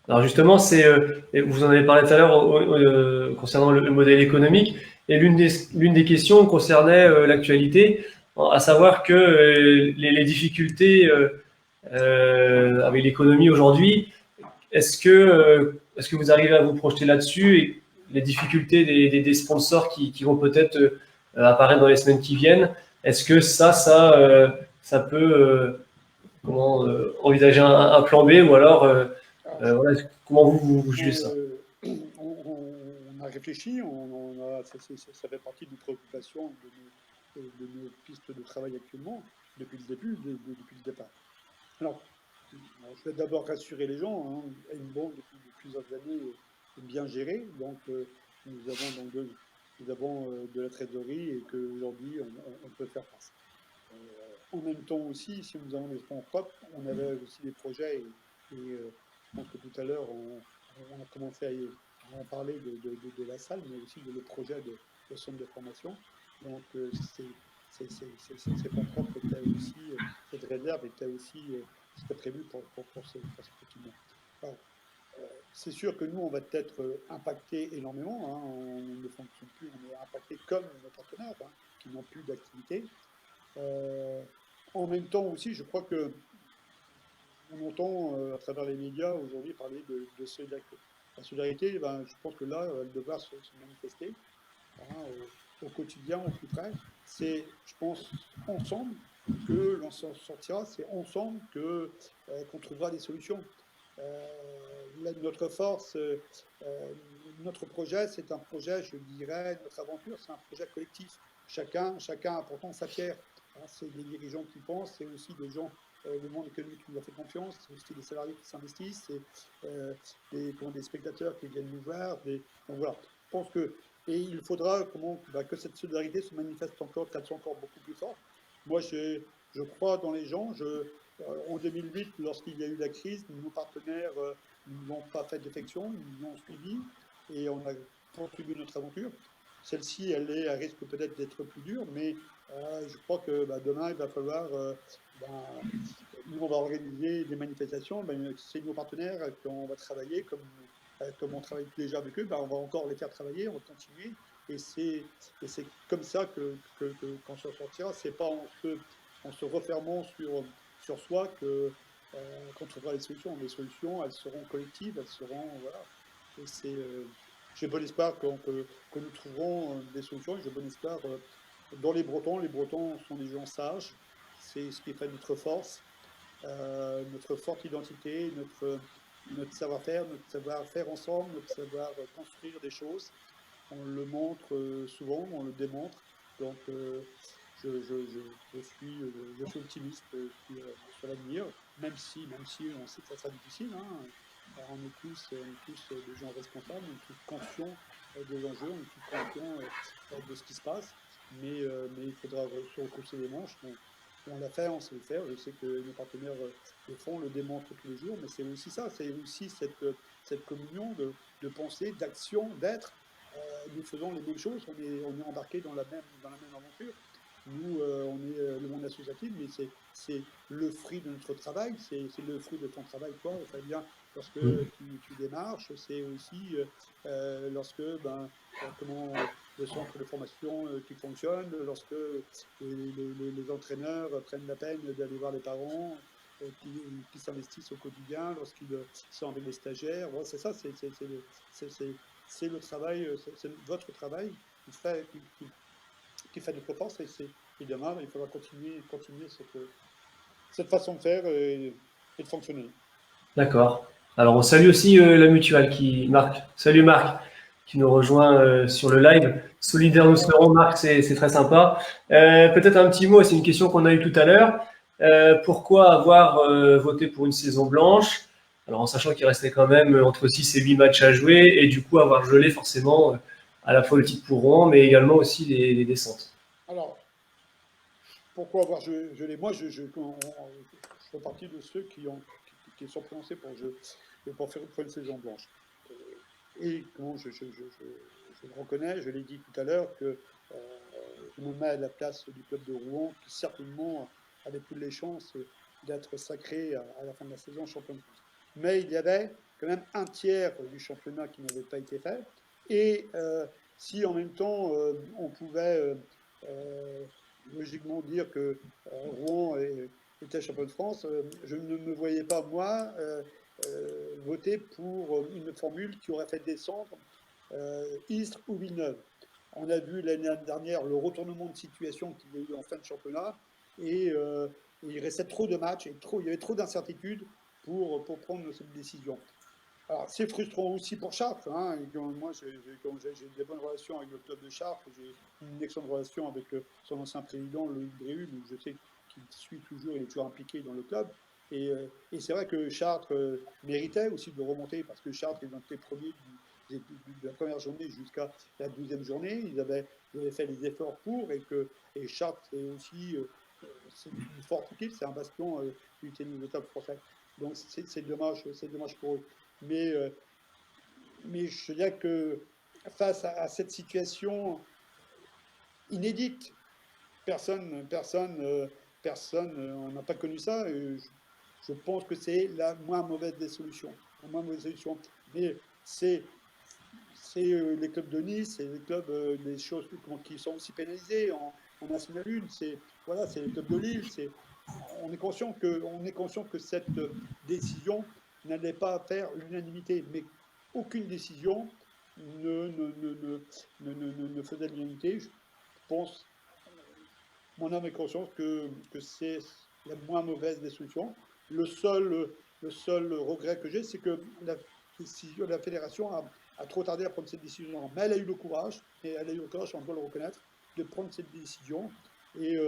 S1: Alors justement, vous en avez parlé tout à l'heure concernant le modèle économique, et l'une des questions concernait l'actualité, à savoir que les difficultés avec l'économie aujourd'hui, est-ce que vous arrivez à vous projeter là-dessus et les difficultés des sponsors qui vont peut-être apparaître dans les semaines qui viennent, est-ce que ça peut envisager un plan B ou alors
S2: Alors,
S1: voilà, comment vous jugez ça?
S2: on a réfléchi, ça fait partie de nos préoccupations, de nos pistes de travail actuellement, depuis le début, depuis le départ. Alors, je vais d'abord rassurer les gens. Hein. Une depuis plusieurs années, est bien gérée. Donc, nous avons de la trésorerie et qu'aujourd'hui, on peut faire face. En même temps aussi, si nous avons des fonds propres, on avait aussi des projets je pense que tout à l'heure, on a commencé à en parler de la salle, mais aussi le projet de centre de formation. Donc, ces fonds propres étaient aussi, cette réserve était aussi, c'était prévu pour ce équipement. Alors, c'est sûr que nous, on va être impacté énormément. Hein, on ne fonctionne plus, on est impacté comme nos partenaires hein, qui n'ont plus d'activité. Euh, En même temps aussi, je crois que on entend à travers les médias aujourd'hui parler de solidarité. La solidarité, ben, je pense que là, elle devra se manifester hein, au quotidien, au plus près. C'est, je pense, ensemble que l'on s'en sortira, c'est ensemble que qu'on trouvera des solutions. Notre force, notre projet, c'est un projet, je dirais, notre aventure, c'est un projet collectif. Chacun apportant sa pierre. Hein, c'est des dirigeants qui pensent, c'est aussi des gens, le monde économique qui nous a fait confiance, c'est aussi des salariés qui s'investissent, c'est des spectateurs qui viennent nous voir. Donc voilà, je pense que et il faudra que cette solidarité se manifeste encore, qu'elle soit encore beaucoup plus forte. Moi, je crois dans les gens. En 2008, lorsqu'il y a eu la crise, nos partenaires n'ont pas fait défection, ils nous ont suivis et on a poursuivi notre aventure. Celle-ci, elle risque peut-être d'être plus dure, mais je crois que demain, il va falloir. Nous, on va organiser des manifestations. C'est nos partenaires qu'on va travailler comme on travaille déjà avec eux, on va encore les faire travailler, on va continuer. Et c'est comme ça qu'on s'en sortira. C'est pas en se refermant sur soi qu'on trouvera les solutions. Les solutions, elles seront collectives, elles seront. Voilà. Et j'ai bon espoir que nous trouverons des solutions. Et j'ai bon espoir dans les Bretons. Les Bretons sont des gens sages. C'est ce qui fait notre force, notre forte identité, notre savoir-faire ensemble, notre savoir construire des choses. On le montre souvent, on le démontre. Donc, je suis optimiste sur l'avenir, même si on sait que ça sera difficile. Hein. Alors, on est tous des gens responsables, on est tous conscients des enjeux, on est tous conscients de ce qui se passe. Mais il faudra se retrousser les manches. On l'a fait, on sait le faire. Je sais que nos partenaires le font, le démontrent tous les jours, mais c'est aussi ça, c'est aussi cette communion de pensée, d'action, d'être. Nous faisons les mêmes choses, on est embarqués dans la même aventure. Nous, on est le monde associatif, mais c'est le fruit de notre travail, c'est le fruit de ton travail, toi, Fabien, lorsque tu démarches, c'est aussi lorsque, comment le centre de formation qui fonctionne, lorsque les entraîneurs prennent la peine d'aller voir les parents, qui s'investissent au quotidien, lorsqu'ils sont avec les stagiaires. Bon, c'est ça, c'est le travail, c'est votre travail qui fait notre force et demain, il faudra continuer cette façon de faire et de fonctionner.
S1: D'accord. Alors, on salue aussi la mutuelle Marc. Salut Marc, qui nous rejoint sur le live. Solidaire nous serons, Marc, c'est très sympa. Peut-être un petit mot, c'est une question qu'on a eue tout à l'heure. Pourquoi avoir voté pour une saison blanche? Alors, en sachant qu'il restait quand même entre 6 et 8 matchs à jouer, et du coup avoir gelé forcément à la fois le titre pour Rouen, mais également aussi les descentes.
S2: Alors, pourquoi avoir gelé? Moi, je fais partie de ceux qui sont prononcés pour faire une saison blanche. Et comment je le reconnais, je l'ai dit tout à l'heure, que je me mets à la place du club de Rouen, qui certainement avait toutes les chances d'être sacré à la fin de la saison champion de France. Mais il y avait quand même un tiers du championnat qui n'avait pas été fait. Et si en même temps on pouvait logiquement dire que Rouen était champion de France, je ne me voyais pas, moi, voter pour une formule qui aurait fait descendre Istres ou Villeneuve. On a vu l'année dernière le retournement de situation qu'il y a eu en fin de championnat et il restait trop de matchs et il y avait trop d'incertitudes pour prendre cette décision. Alors, c'est frustrant aussi pour Chartres. Hein. Moi, j'ai des bonnes relations avec le club de Chartres. J'ai une excellente relation avec son ancien président, Loïc Bréhul, où je sais qu'il suit toujours, il est toujours impliqué dans le club. Et c'est vrai que Chartres méritait aussi de remonter, parce que Chartres, ils ont été premiers de la première journée jusqu'à la 12e journée. Ils avaient fait les efforts pour, et Chartres, c'est aussi c'est une forte équipe, c'est un bastion du tennis de table français. Donc c'est dommage pour eux. Mais je dirais que face à cette situation inédite, on n'a pas connu ça. Je pense que c'est la moins mauvaise des solutions. La moins mauvaise solution. Mais c'est les clubs de Nice, c'est les clubs des choses qui sont aussi pénalisés en National 1. Voilà, c'est les clubs de Lille. On est conscient que cette décision n'allait pas faire l'unanimité, mais aucune décision ne faisait l'unanimité. Je pense, mon âme est consciente que c'est la moins mauvaise des solutions. Le seul regret que j'ai, c'est que la fédération a trop tardé à prendre cette décision. Mais elle a eu le courage, on doit le reconnaître, de prendre cette décision. Et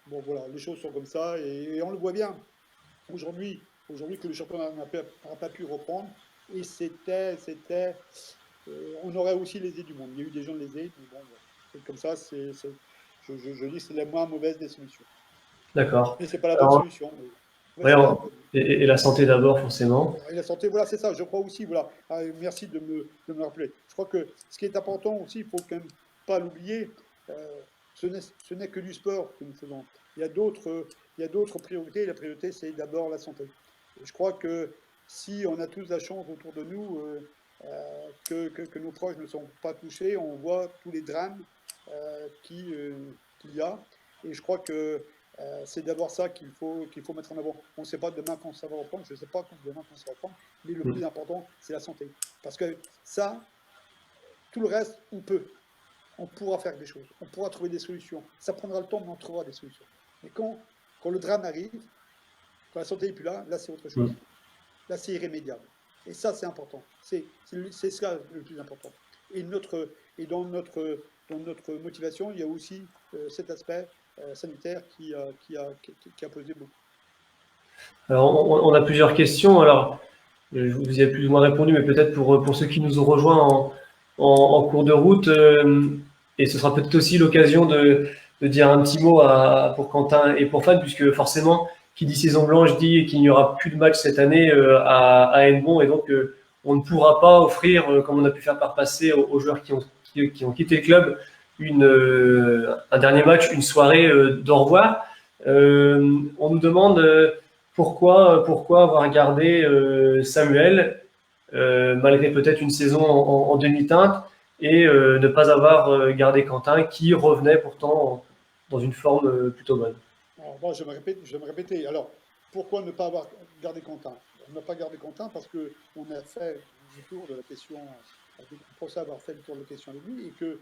S2: bon, voilà, les choses sont comme ça, et on le voit bien. Aujourd'hui que le championnat n'a pas pu reprendre, et on aurait aussi lésé du monde. Il y a eu des gens lésés, mais bon, c'est comme ça, je dis que c'est la moins mauvaise des solutions.
S1: D'accord.
S2: Mais c'est pas la bonne solution.
S1: Ouais, et la santé d'abord, forcément.
S2: Et la santé, voilà, c'est ça, je crois aussi, voilà. Merci de me rappeler. Je crois que ce qui est important aussi, il faut quand même pas l'oublier, ce n'est que du sport que nous faisons. Il y a d'autres priorités. La priorité, c'est d'abord la santé. Et je crois que si on a tous la chance autour de nous que nos proches ne sont pas touchés, on voit tous les drames qu'il y a. Et je crois que c'est d'abord ça qu'il faut mettre en avant. On ne sait pas demain quand ça va reprendre, je ne sais pas quand demain quand ça va reprendre, mais le plus important, c'est la santé. Parce que ça, tout le reste, on pourra faire des choses, on pourra trouver des solutions. Ça prendra le temps, mais on trouvera des solutions. Mais quand le drame arrive, quand la santé n'est plus là c'est autre chose. Là, c'est irrémédiable. Et ça, c'est important. C'est ça le plus important. Et dans notre motivation, il y a aussi cet aspect sanitaire qui a pesé beaucoup.
S1: Alors, on a plusieurs questions. Alors, vous y avez plus ou moins répondu, mais peut-être pour ceux qui nous ont rejoints en cours de route, et ce sera peut-être aussi l'occasion de dire un petit mot pour Quentin et pour Fad, puisque forcément, qui dit saison blanche dit qu'il n'y aura plus de match cette année à Hennebont, et donc on ne pourra pas offrir, comme on a pu faire par passé, aux joueurs qui ont quitté le club, un dernier match, une soirée d'au revoir. On nous demande pourquoi avoir gardé Samuel malgré peut-être une saison en demi-teinte, et ne pas avoir gardé Quentin qui revenait pourtant dans une forme plutôt bonne.
S2: Alors, moi, je vais me répéter. Alors, pourquoi ne pas avoir gardé Quentin? On n'a pas gardé Quentin parce qu'on a fait le tour de la question, on pensait avoir fait le tour de la question avec lui, et que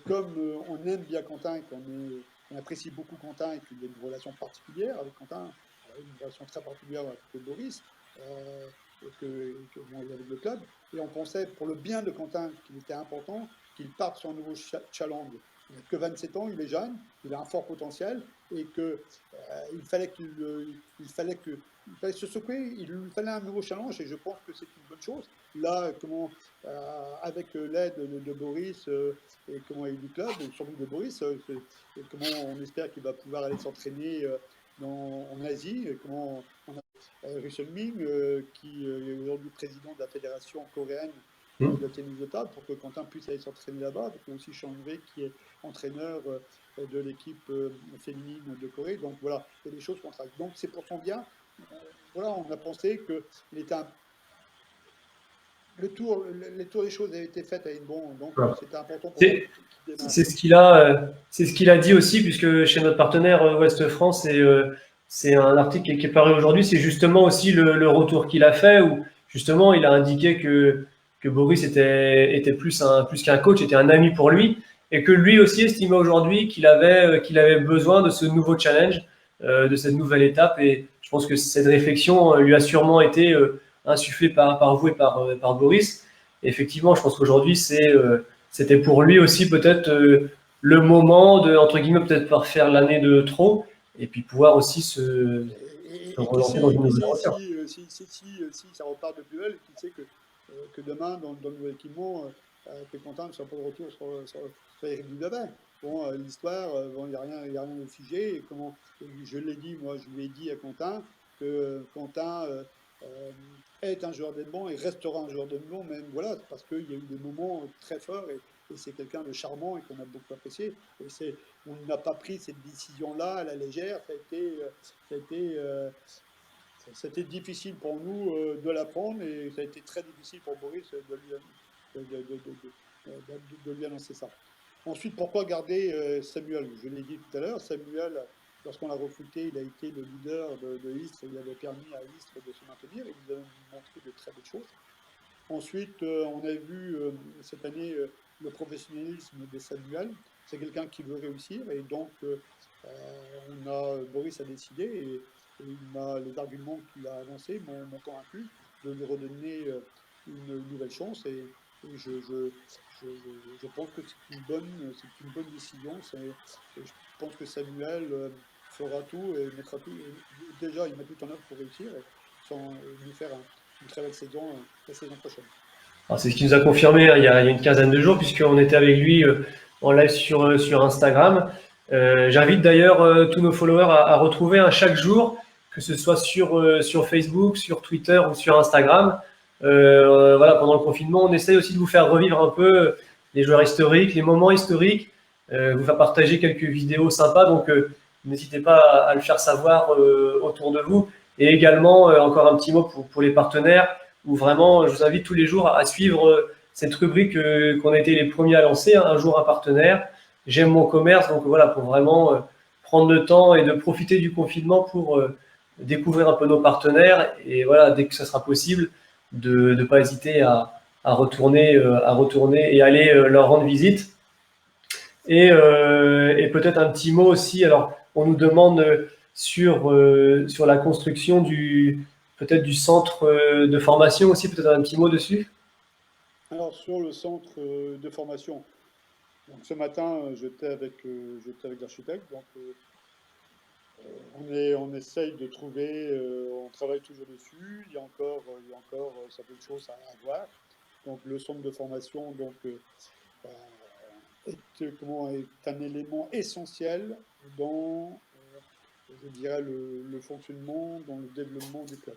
S2: comme on aime bien Quentin, et qu'on apprécie beaucoup Quentin, et qu'il y a une relation particulière avec Quentin, une relation très particulière avec Boris, avec le club, et on pensait pour le bien de Quentin qu'il était important qu'il parte sur un nouveau challenge. Il n'a que 27 ans, il est jeune, il a un fort potentiel, et il fallait se secouer, il lui fallait un nouveau challenge, et je pense que c'est une bonne chose. Là, avec l'aide de Boris et du club, et surtout de Boris, et comment on espère qu'il va pouvoir aller s'entraîner en Asie, et comment on a Russell Ming, qui est aujourd'hui président de la fédération coréenne de tennis de table, pour que Quentin puisse aller s'entraîner là-bas, avec aussi Sean Ray, qui est entraîneur de l'équipe féminine de Corée. Donc voilà, il y a des choses comme ça. Donc c'est pour son bien. Voilà, on a pensé que les tours des choses avaient été faites à Hennebont, donc c'était important pour nous.
S1: C'est ce qu'il a dit aussi, puisque chez notre partenaire Ouest France, c'est un article qui est paru aujourd'hui, c'est justement aussi le retour qu'il a fait, où justement il a indiqué que Boris était plus qu'un coach, était un ami pour lui, et que lui aussi estimait aujourd'hui qu'il avait besoin de ce nouveau challenge, de cette nouvelle étape. Et je pense que cette réflexion lui a sûrement été insufflée par vous et par Boris. Et effectivement, je pense qu'aujourd'hui, c'était pour lui aussi peut-être le moment de, entre guillemets, peut-être pas faire l'année de trop, et puis pouvoir aussi se
S2: qui
S1: relancer dans
S2: sait,
S1: une
S2: qui
S1: nouvelle
S2: sait
S1: aventure.
S2: si ça repart de plus belle, qui sait que demain, dans le nouvel équipement, Pécantin ne soit pas de retour sur Éric Dudabin. Bon, l'histoire, bon, il y a rien de figé. Et comment, je l'ai dit, moi, je lui ai dit à Quentin que Quentin est un joueur d'Edmond et restera un joueur d'Edmond, même voilà, parce qu'il y a eu des moments très forts et c'est quelqu'un de charmant et qu'on a beaucoup apprécié. Et on n'a pas pris cette décision-là à la légère. Ça a été, c'était difficile pour nous de la prendre et ça a été très difficile pour Boris de lui annoncer ça. Ensuite, pourquoi garder Samuel? Je l'ai dit tout à l'heure, Samuel, lorsqu'on l'a recruté, il a été le leader de Istres, il avait permis à Istres de se maintenir, il nous a montré de très belles choses. Ensuite, on a vu cette année le professionnalisme de Samuel. C'est quelqu'un qui veut réussir et donc Boris a décidé et les arguments qu'il a avancés m'ont convaincu de lui redonner une nouvelle chance et je pense que c'est une bonne décision. Je pense que Samuel fera tout et mettra tout. Déjà, il met tout en œuvre pour réussir et nous faire une très belle saison la saison prochaine.
S1: Alors, c'est ce qu'il nous a confirmé il y a une quinzaine de jours, puisqu'on était avec lui en live sur Instagram. J'invite d'ailleurs tous nos followers à retrouver chaque jour, que ce soit sur Facebook, sur Twitter ou sur Instagram. Voilà, pendant le confinement, on essaye aussi de vous faire revivre un peu les joueurs historiques, les moments historiques, vous faire partager quelques vidéos sympas. Donc, n'hésitez pas à le faire savoir autour de vous. Et également, encore un petit mot pour les partenaires où vraiment, je vous invite tous les jours à suivre cette rubrique qu'on a été les premiers à lancer, hein, un jour un partenaire. J'aime mon commerce, donc voilà, pour vraiment prendre le temps et de profiter du confinement pour découvrir un peu nos partenaires et voilà, dès que ça sera possible, de ne pas hésiter à retourner et aller leur rendre visite. Et peut-être un petit mot aussi, alors on nous demande sur la construction peut-être du centre de formation aussi, peut-être un petit mot dessus.
S2: Alors, sur le centre de formation, donc ce matin, j'étais avec l'architecte, donc on essaye de trouver, on travaille toujours dessus, il y a encore certaines choses à voir. Donc, le centre de formation euh, est un élément essentiel dans, je dirais, le fonctionnement, dans le développement du club.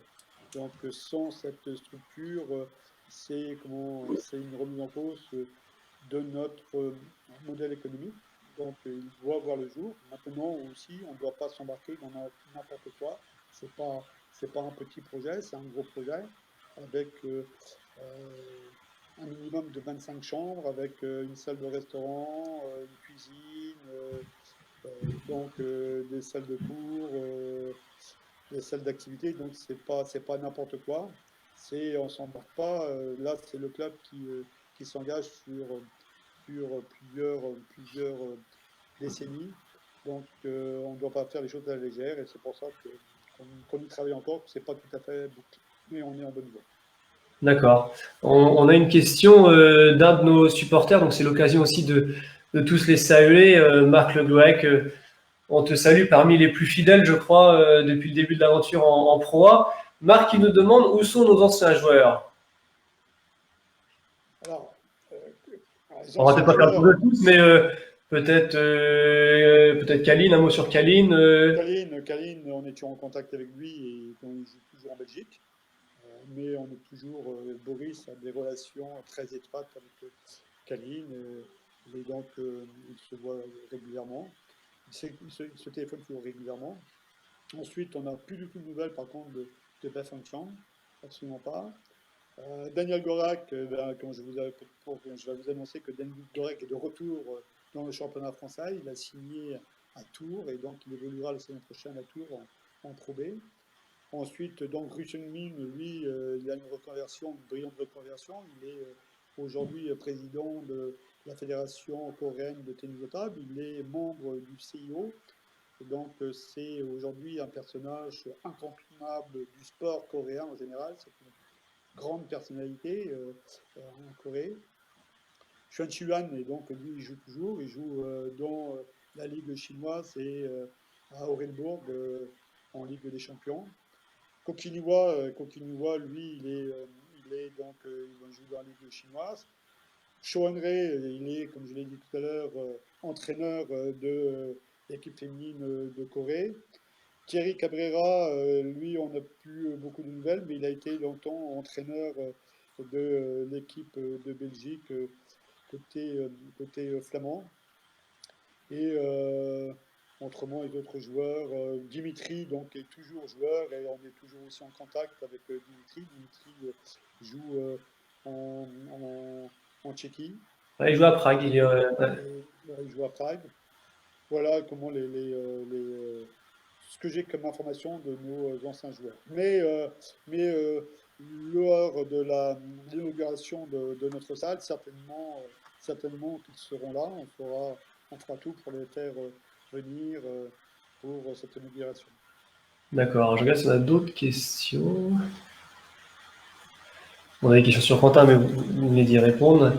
S2: Donc, sans cette structure, c'est une remise en cause de notre modèle économique. Donc, il doit voir le jour. Maintenant aussi, on ne doit pas s'embarquer dans n'importe quoi. C'est pas un petit projet, c'est un gros projet avec un minimum de 25 chambres, avec une salle de restaurant, une cuisine, des salles de cours, des salles d'activité. Donc, c'est pas n'importe quoi. On s'embarque pas. Là, c'est le club qui s'engage sur plusieurs décennies. Donc, on ne doit pas faire les choses à la légère et c'est pour ça qu'on y travaille encore. C'est pas tout à fait bouclé, mais on est en bonne voie.
S1: D'accord. On a une question d'un de nos supporters, donc c'est l'occasion aussi de tous les saluer. Marc Le Glouec, on te salue parmi les plus fidèles, je crois, depuis le début de l'aventure en Pro A. Marc, il nous demande où sont nos anciens joueurs.
S2: Alors, les
S1: On va
S2: anciens
S1: peut-être pas faire le tour de
S2: joueurs,
S1: tous, mais peut-être Kaline, un mot sur Kaline.
S2: Kaline, on est toujours en contact avec lui et il joue toujours en Belgique. Mais on est toujours, Boris a des relations très étroites avec Kaline, et donc il se voit régulièrement. Il se téléphone toujours régulièrement. Ensuite, on n'a plus du tout de nouvelles, par contre, de Bafang Chang, absolument pas. Daniel Gorak, quand je vais vous annoncer que Daniel Gorak est de retour dans le championnat français. Il a signé à Tours et donc il évoluera la saison prochaine à Tours en Pro B. Ensuite, donc Ruchen Min, lui, il a une reconversion, une brillante reconversion. Il est aujourd'hui président de la Fédération coréenne de tennis de table. Il est membre du CIO. Et donc, c'est aujourd'hui un personnage incontournable du sport coréen en général. C'est une grande personnalité en Corée. Xuan Chuan, et donc lui, il joue toujours. Il joue dans la Ligue chinoise et à Orenbourg en Ligue des Champions. Kokiniwa, lui, il joue dans la Ligue chinoise. Cho Henry, il est, comme je l'ai dit tout à l'heure, entraîneur de l'équipe féminine de Corée. Thierry Cabrera, lui, on n'a plus beaucoup de nouvelles, mais il a été longtemps entraîneur de l'équipe de Belgique côté flamand. Et autrement, les autres joueurs, Dimitri donc, est toujours joueur et on est toujours aussi en contact avec Dimitri. Dimitri joue en Tchéquie.
S1: Ouais, il joue à Prague. Ouais.
S2: Il joue à Prague. Voilà comment ce que j'ai comme information de nos anciens joueurs. Mais lors de l'inauguration de notre salle, certainement qu'ils seront là. On fera tout pour les faire venir pour cette inauguration.
S1: D'accord, je regarde si on a d'autres questions. On a des questions sur Quentin, mais vous venez d'y répondre.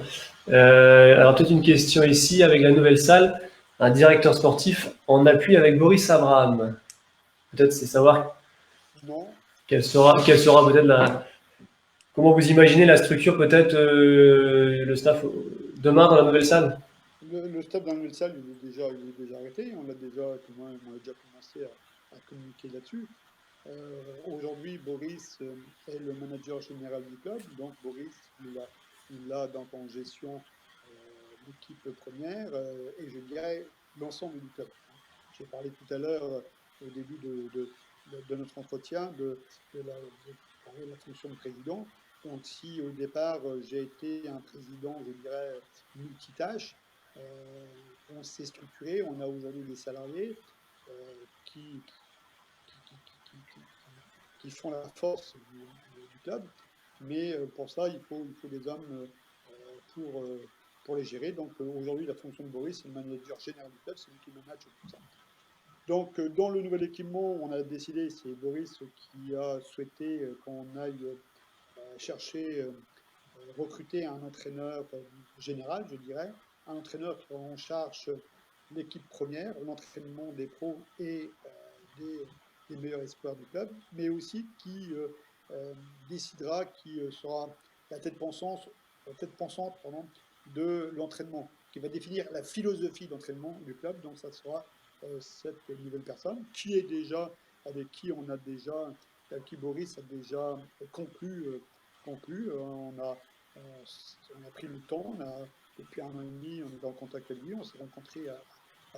S1: Alors peut-être une question ici, avec la nouvelle salle, un directeur sportif en appui avec Boris Abraham. Peut-être c'est savoir
S2: Non.
S1: quelle sera peut-être comment vous imaginez la structure, peut-être le staff demain dans la nouvelle salle?
S2: Le staff dans la nouvelle salle, il est déjà arrêté. On a déjà commencé à communiquer là-dessus. Aujourd'hui, Boris est le manager général du club. Donc Boris, il a donc en gestion l'équipe première et je dirais l'ensemble du club. J'ai parlé tout à l'heure au début de notre entretien de la fonction de président. Donc si au départ j'ai été un président, je dirais, multitâche, on s'est structuré, on a aujourd'hui des salariés qui font la force du club, mais pour ça il faut des hommes pour les gérer. Donc aujourd'hui la fonction de Boris, c'est le manager général du club, c'est lui qui manage tout ça. Donc dans le nouvel équipement, on a décidé, c'est Boris qui a souhaité qu'on aille recruter un entraîneur général, je dirais, un entraîneur qui aura en charge l'équipe première, l'entraînement des pros et des meilleurs espoirs du club, mais aussi qui décidera, qui sera la tête pensante de l'entraînement, qui va définir la philosophie d'entraînement du club. Donc ça sera cette nouvelle personne avec qui Boris a déjà conclu. On a pris le temps, depuis 1 an et demi, on est en contact avec lui, on s'est rencontrés à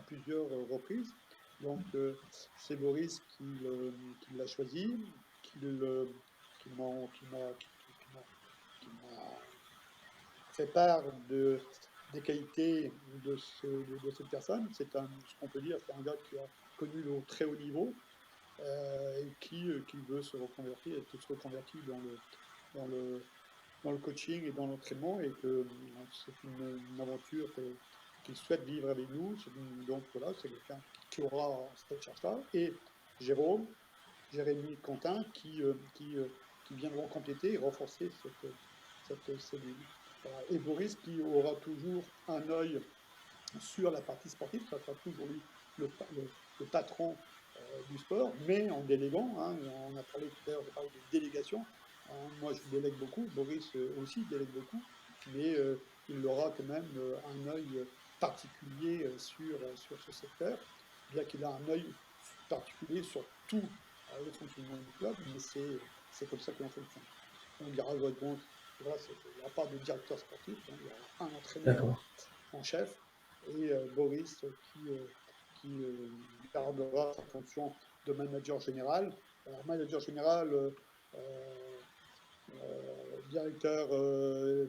S2: plusieurs reprises. Donc c'est Boris qui l'a choisi, qui m'a fait part des qualités de cette personne. Ce qu'on peut dire, c'est un gars qui a connu le très haut niveau et qui veut se reconvertir dans le coaching et dans l'entraînement, et que c'est une aventure qu'il souhaite vivre avec nous. Donc voilà, c'est quelqu'un qui aura cette charge-là. Et Jérémy, Quentin, qui viendront compléter et renforcer cette cellule. Voilà. Et Boris qui aura toujours un œil sur la partie sportive, ça sera toujours lui le patron du sport, mais en déléguant. On a parlé tout à l'heure, de délégation. Moi, je délègue beaucoup, Boris aussi délègue beaucoup, mais il aura quand même un œil particulier sur ce secteur, bien qu'il a un œil particulier sur tout le fonctionnement du club, mais c'est comme ça que l'on fonctionne. On dira, voilà, il n'y aura pas de directeur sportif, il y aura un entraîneur en chef, et Boris qui gardera sa fonction de manager général. Alors, manager général, directeur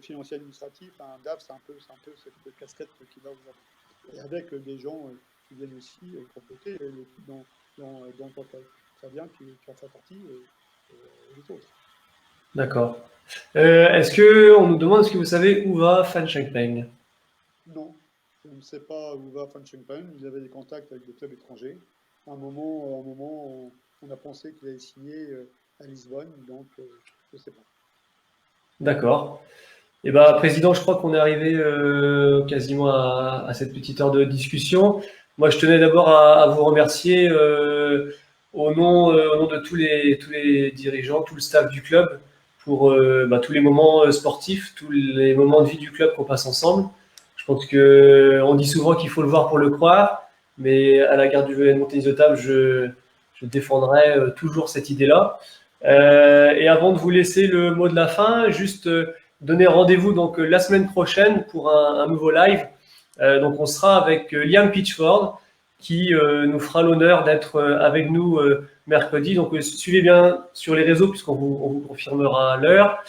S2: financier administratif, un DAF, c'est un peu cette casquette qu'il va aujourd'hui. Et avec des gens qui viennent aussi compléter l'équipe dans le portail. Fabien qui en fait partie et les autres.
S1: D'accord. On nous demande, est-ce que vous savez où va Fan Chengpeng?
S2: Non, je ne sais pas où va Fan Chengpeng. Il avait des contacts avec des clubs étrangers. À un moment, on a pensé qu'il allait signer à Lisbonne, donc je ne sais pas.
S1: D'accord. Et Président, je crois qu'on est arrivé quasiment à cette petite heure de discussion. Moi, je tenais d'abord à vous remercier au nom de tous les dirigeants, tout le staff du club, pour tous les moments sportifs, tous les moments de vie du club qu'on passe ensemble. Je pense que on dit souvent qu'il faut le voir pour le croire, mais à la gare du VN Tennis de Table, je défendrai toujours cette idée-là. Et avant de vous laisser le mot de la fin, juste donner rendez-vous donc la semaine prochaine pour un nouveau live. Donc on sera avec Liam Pitchford qui nous fera l'honneur d'être avec nous mercredi. Donc suivez bien sur les réseaux puisqu'on vous confirmera l'heure.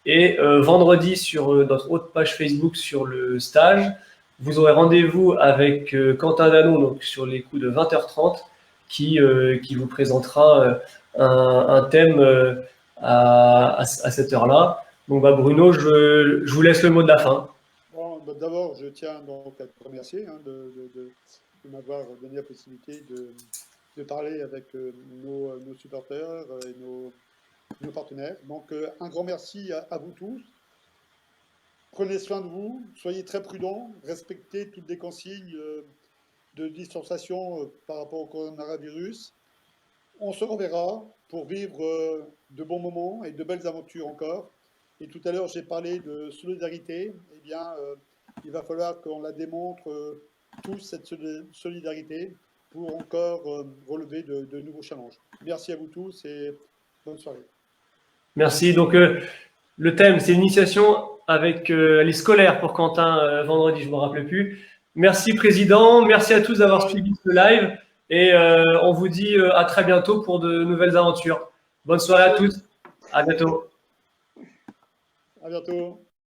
S1: Et vendredi sur notre autre page Facebook sur le stage, vous aurez rendez-vous avec Quentin Dano donc sur les coups de 20h30 qui vous présentera un thème à cette heure-là. Donc Bruno, je vous laisse le mot de la fin.
S2: Bon, d'abord, je tiens donc à te remercier de m'avoir donné la possibilité de parler avec nos supporters et nos partenaires. Donc, un grand merci à vous tous. Prenez soin de vous, soyez très prudents, respectez toutes les consignes de distanciation par rapport au coronavirus. On se reverra pour vivre de bons moments et de belles aventures encore. Et tout à l'heure, j'ai parlé de solidarité. Eh bien, il va falloir qu'on la démontre tous, cette solidarité, pour encore relever de nouveaux challenges. Merci à vous tous et bonne soirée.
S1: Merci. Donc, le thème, c'est l'initiation avec les scolaires pour Quentin vendredi, je ne me rappelle plus. Merci, Président. Merci à tous d'avoir suivi ce live. Et on vous dit à très bientôt pour de nouvelles aventures. Bonne soirée à tous. À bientôt.
S2: À bientôt.